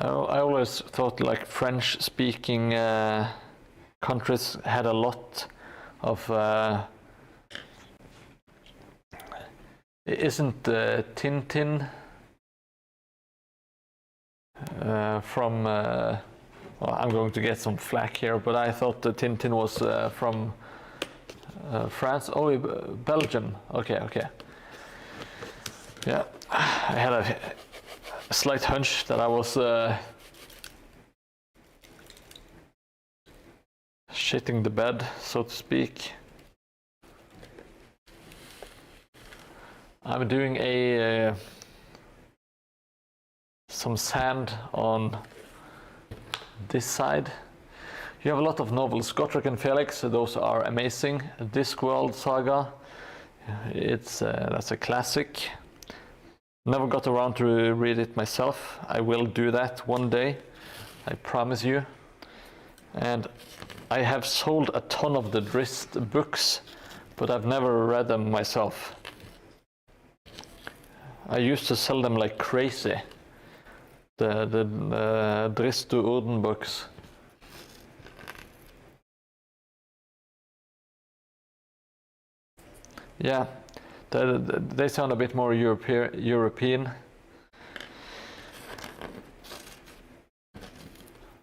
I always thought like French-speaking countries had a lot of. Isn't Tintin from? Well, I'm going to get some flack here, but I thought that Tintin was from France. Oh, Belgium. Okay. Yeah, I had a slight hunch that I was shitting the bed, so to speak. I'm doing some sand on this side. You have a lot of novels. Gotrek and Felix, those are amazing. Discworld Saga, that's a classic. Never got around to read it myself. I will do that one day, I promise you. And I have sold a ton of the Drist books, but I've never read them myself. I used to sell them like crazy. The Drist to Urden books. Yeah. They sound a bit more European.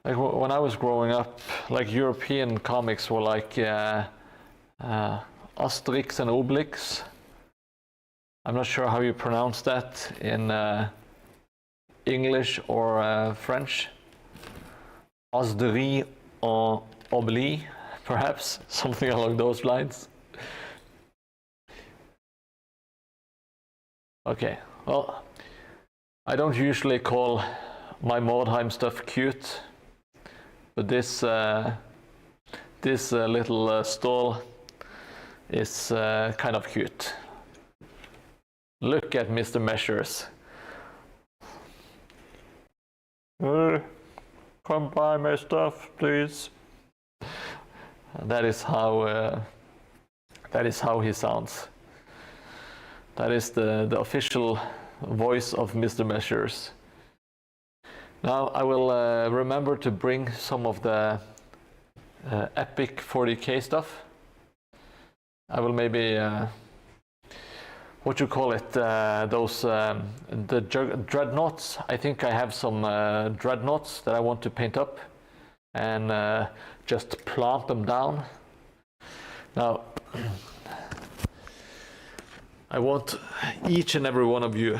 Like when I was growing up, like European comics were like Asterix and Obelix. I'm not sure how you pronounce that in English or French. Asterix en Obelix, perhaps something along those lines. Okay, well, I don't usually call my Mordheim stuff cute, but this little stall is kind of cute. Look at Mr. Measures. Come buy my stuff, please. That is how he sounds. That is the official voice of Mr. Measures. Now I will remember to bring some of the Epic 40K stuff. I will maybe, what you call it, those dreadnoughts. I think I have some dreadnoughts that I want to paint up and just plant them down. Now, I want each and every one of you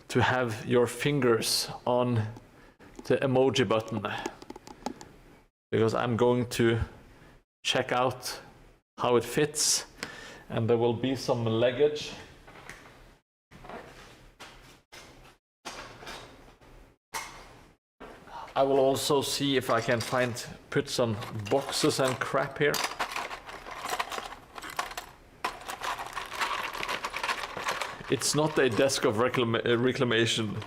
to have your fingers on the emoji button, because I'm going to check out how it fits, and there will be some leggage. I will also see if I can put some boxes and crap here. It's not a desk of reclamation.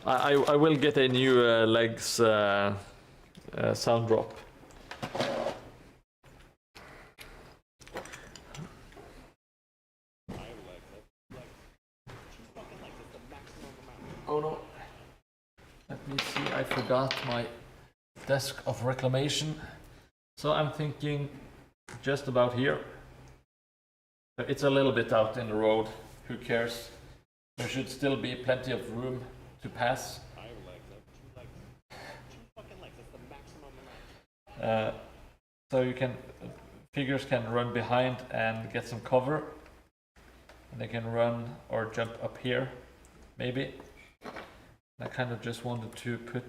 I will get a new legs sound drop. Oh no. Let me see, I forgot my desk of reclamation. So I'm thinking just about here. It's a little bit out in the road, who cares? There should still be plenty of room to pass. So you can, figures can run behind and get some cover. And they can run or jump up here, maybe. I kind of just wanted to put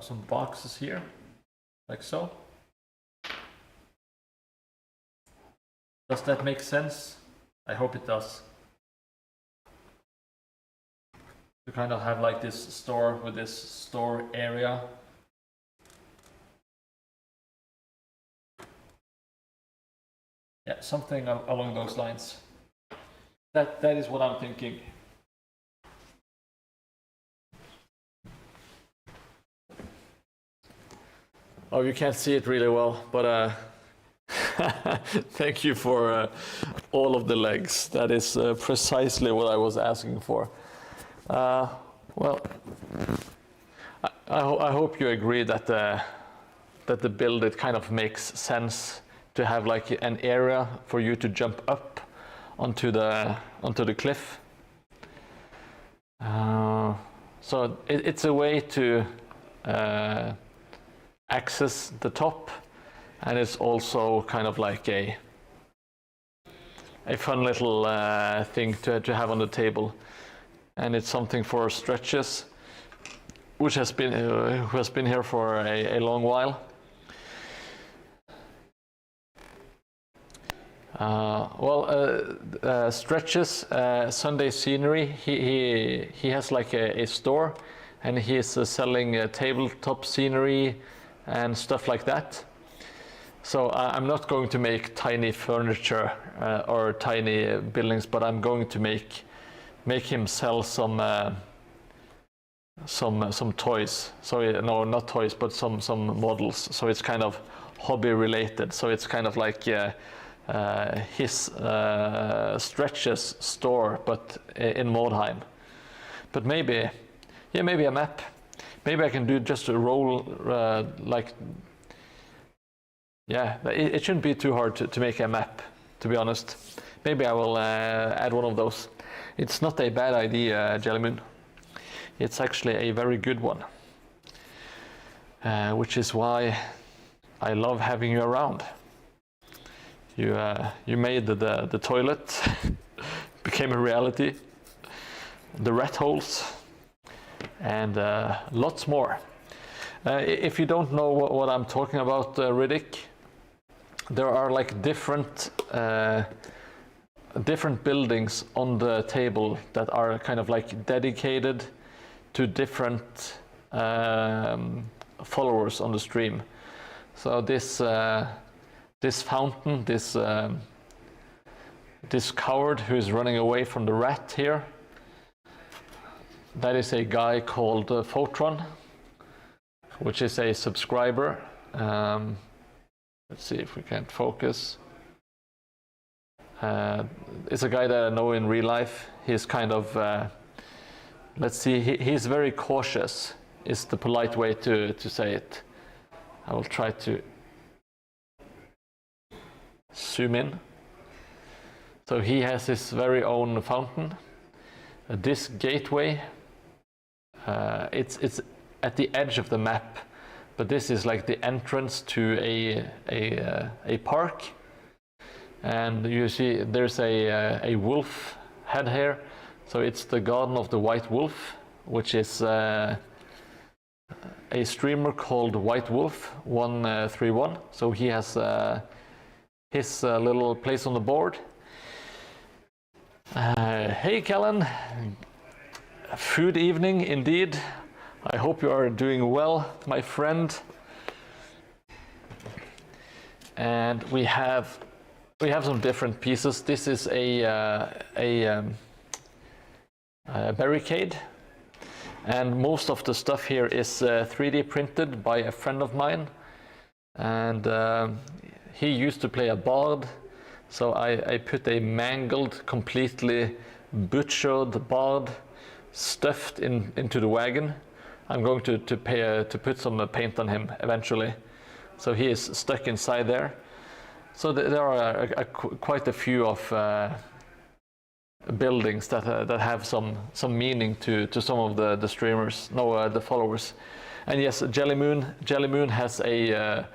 some boxes here, like so. Does that make sense? I hope it does. To kind of have like this store with this store area. Yeah, something along those lines. That is what I'm thinking. Oh, you can't see it really well, but thank you for all of the legs. That is precisely what I was asking for. Well, I hope you agree that the build, it kind of makes sense to have like an area for you to jump up onto the cliff. So it's a way to access the top, and it's also kind of like a fun little thing to have on the table. And it's something for Stretches, which has been who has been here for a long while. Stretches Sunday Scenery. He has like a store, and he is selling tabletop scenery and stuff like that. So I'm not going to make tiny furniture or tiny buildings, but I'm going to make him sell some toys. So no, not toys, but some models. So it's kind of hobby related. So it's kind of like his Stretches store, but in Mordheim. But maybe a map. Maybe I can do just a roll like. Yeah, it shouldn't be too hard to make a map, to be honest. Maybe I will add one of those. It's not a bad idea, Jellymoon. It's actually a very good one. Which is why I love having you around. You made the toilet, became a reality, the rat holes, and lots more. If you don't know what I'm talking about, Riddick, there are like different buildings on the table that are kind of like dedicated to different followers on the stream. So this fountain, this coward who is running away from the rat here, that is a guy called Photron, which is a subscriber. Let's see if we can focus. It's a guy that I know in real life. He's kind of, let's see, he's very cautious, is the polite way to say it. I will try to zoom in. So he has his very own fountain. This gateway, it's at the edge of the map, but this is like the entrance to a park. And you see there's a wolf head here. So it's the Garden of the White Wolf, which is a streamer called White Wolf 131. So he has his little place on the board. Hey Kellen, food evening indeed. I hope you are doing well, my friend. And we have some different pieces. This is a barricade, and most of the stuff here is 3D printed by a friend of mine, and he used to play a bard, so I put a mangled, completely butchered bard stuffed into the wagon. I'm going to put some paint on him eventually, so he is stuck inside there. So there are quite a few of buildings that have some meaning to some of the streamers, the followers. And yes, Jelly Moon has a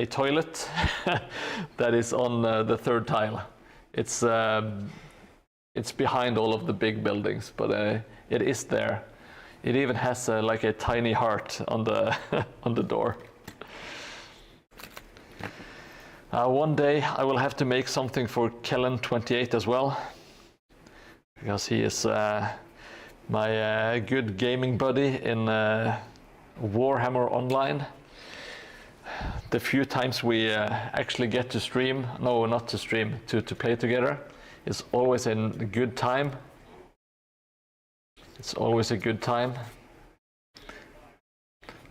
toilet that is on the third tile. It's behind all of the big buildings, but it is there. It even has like a tiny heart on the on the door. One day I will have to make something for Kellen28 as well, because he is my good gaming buddy in Warhammer Online. The few times we actually get to stream, no, not to stream, to play together, is always a good time. It's always a good time.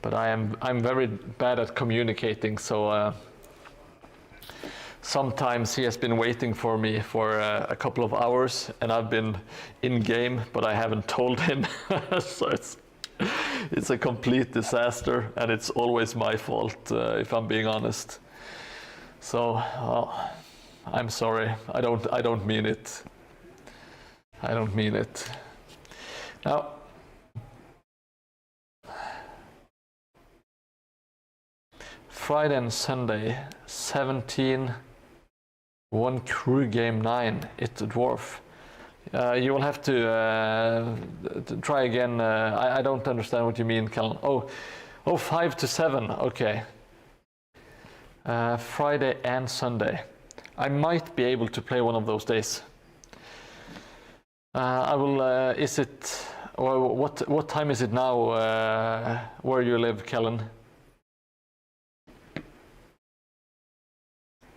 But I'm very bad at communicating, so sometimes he has been waiting for me for a couple of hours, and I've been in game, but I haven't told him. So it's a complete disaster, and it's always my fault, if I'm being honest. So, well, I'm sorry. I don't mean it. I don't mean it. Now, Friday and Sunday, 17. One crew game 9. It's a dwarf. You will have to try again. I don't understand what you mean, Kellen. Oh, 5 to 7. Okay. Friday and Sunday. I might be able to play one of those days. I will. Is it? Or what time is it now? Where you live, Kellen?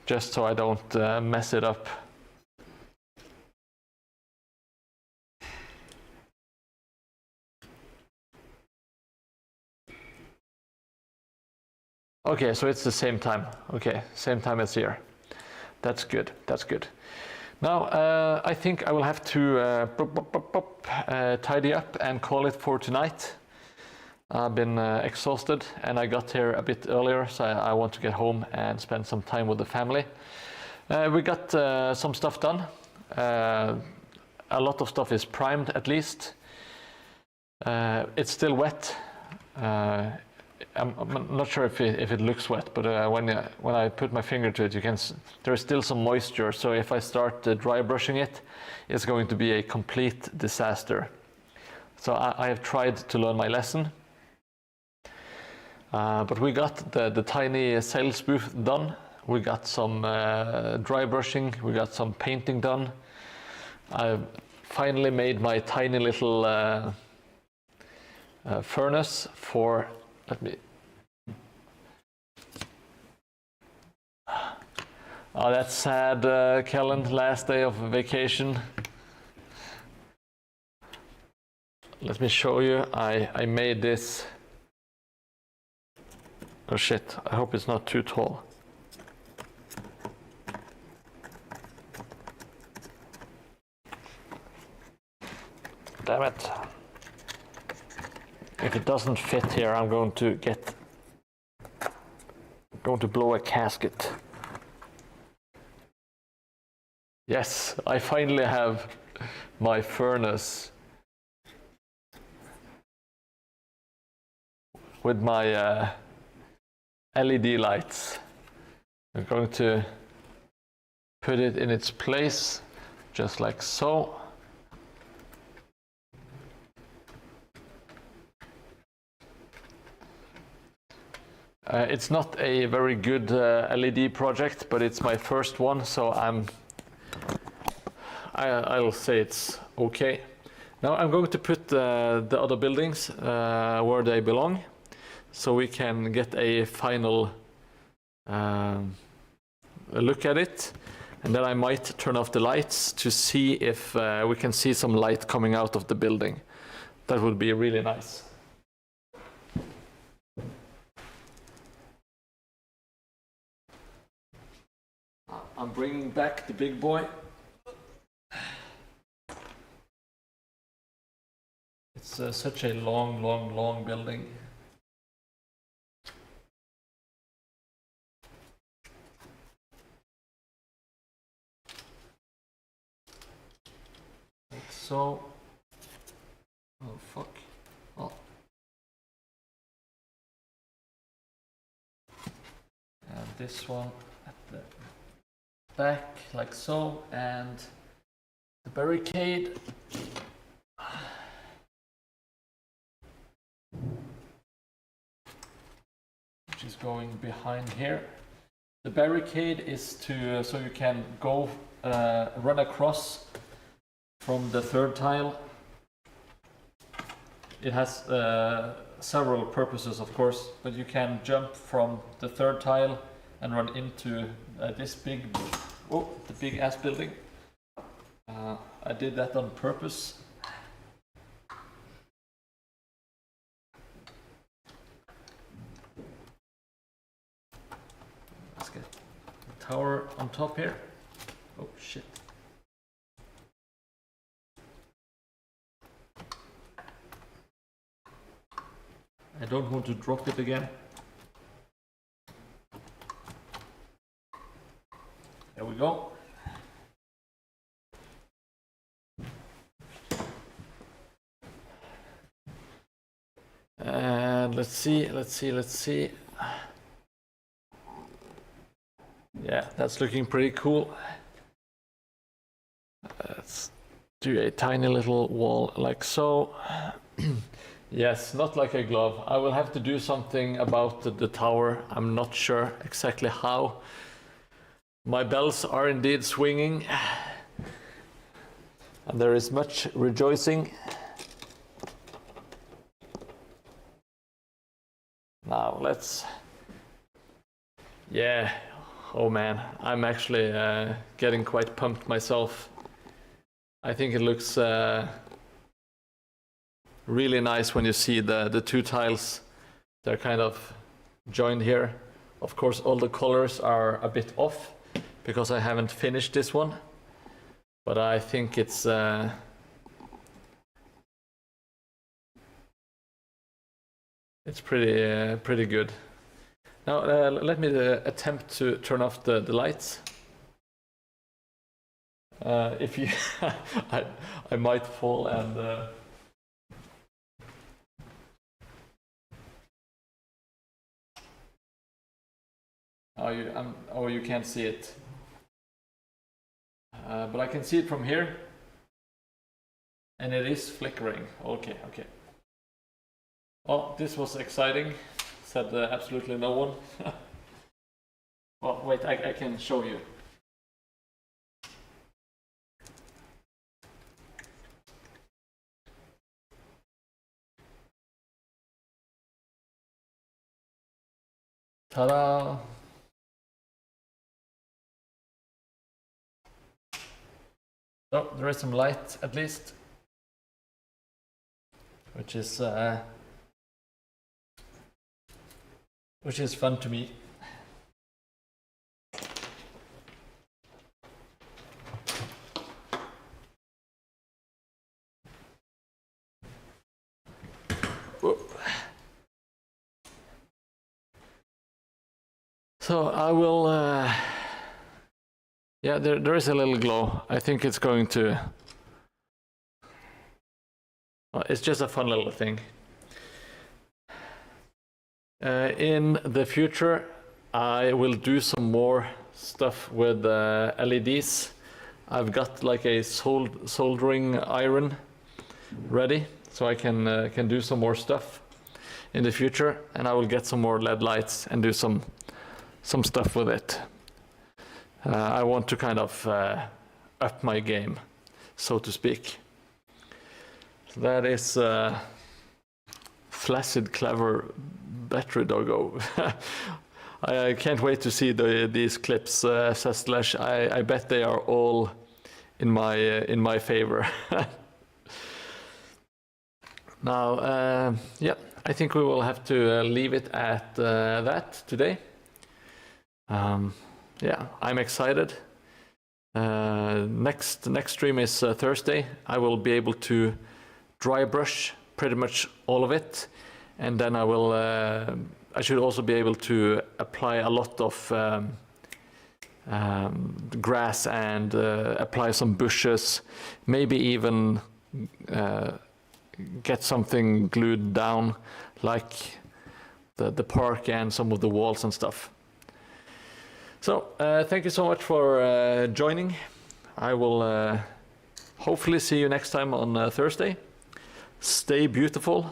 Just so I don't mess it up. Okay, so it's the same time. Okay, same time as here. That's good. That's good. Now, I think I will have to tidy up and call it for tonight. I've been exhausted, and I got here a bit earlier, so I want to get home and spend some time with the family. We got some stuff done. A lot of stuff is primed, at least. It's still wet. I'm not sure if it looks wet, but when I put my finger to it, there's still some moisture. So if I start dry brushing it, it's going to be a complete disaster. So I have tried to learn my lesson. But we got the tiny sail spoof done. We got some dry brushing. We got some painting done. I finally made my tiny little furnace for. Let me. Oh, that's sad, Kellen. Last day of vacation. Let me show you. I made this. Oh shit, I hope it's not too tall. Damn it. If it doesn't fit here, I'm going to blow a gasket. Yes, I finally have my furnace with my LED lights. I'm going to put it in its place, just like so. It's not a very good LED project, but it's my first one, so I'll say it's okay. Now I'm going to put the other buildings where they belong, so we can get a final look at it. And then I might turn off the lights to see if we can see some light coming out of the building. That would be really nice. I'm bringing back the big boy. It's such a long building. Like so. Oh fuck. Oh. And this one at the back, like so, and the barricade. Which is going behind here. The barricade is to so you can go run across from the third tile. It has several purposes, of course, but you can jump from the third tile and run into this big, the big ass building. I did that on purpose. Let's get the tower on top here. Oh shit. I don't want to drop it again. There we go. And let's see. Yeah, that's looking pretty cool. Let's do a tiny little wall like so. Yes, not like a glove. I will have to do something about the tower. I'm not sure exactly how. My bells are indeed swinging, and there is much rejoicing. Now let's... Yeah, oh man, I'm actually getting quite pumped myself. I think it looks really nice when you see the two tiles. They're kind of joined here. Of course, all the colors are a bit off because I haven't finished this one, but I think it's pretty good. Now let me attempt to turn off the lights. If you, I might fall and. You can't see it. But I can see it from here. And it is flickering. Okay. Well, this was exciting. Said absolutely no one. Well, wait, I can show you. Ta-da! So there is some light at least, which is fun to me. Whoa. So I will Yeah, there is a little glow. I think it's going to... it's just a fun little thing. In the future, I will do some more stuff with LEDs. I've got like a soldering iron ready, so I can do some more stuff in the future, and I will get some more LED lights and do some stuff with it. I want to kind of up my game, so to speak. So that is Flaccid Clever Battery Doggo. I can't wait to see these clips, says Slash. I bet they are all in my favor. Now, yeah, I think we will have to leave it at that today. Yeah, I'm excited. Next stream is Thursday. I will be able to dry brush pretty much all of it, and then I should also be able to apply a lot of grass and apply some bushes, maybe even get something glued down, like the park and some of the walls and stuff. So thank you so much for joining. I will hopefully see you next time on Thursday. Stay beautiful,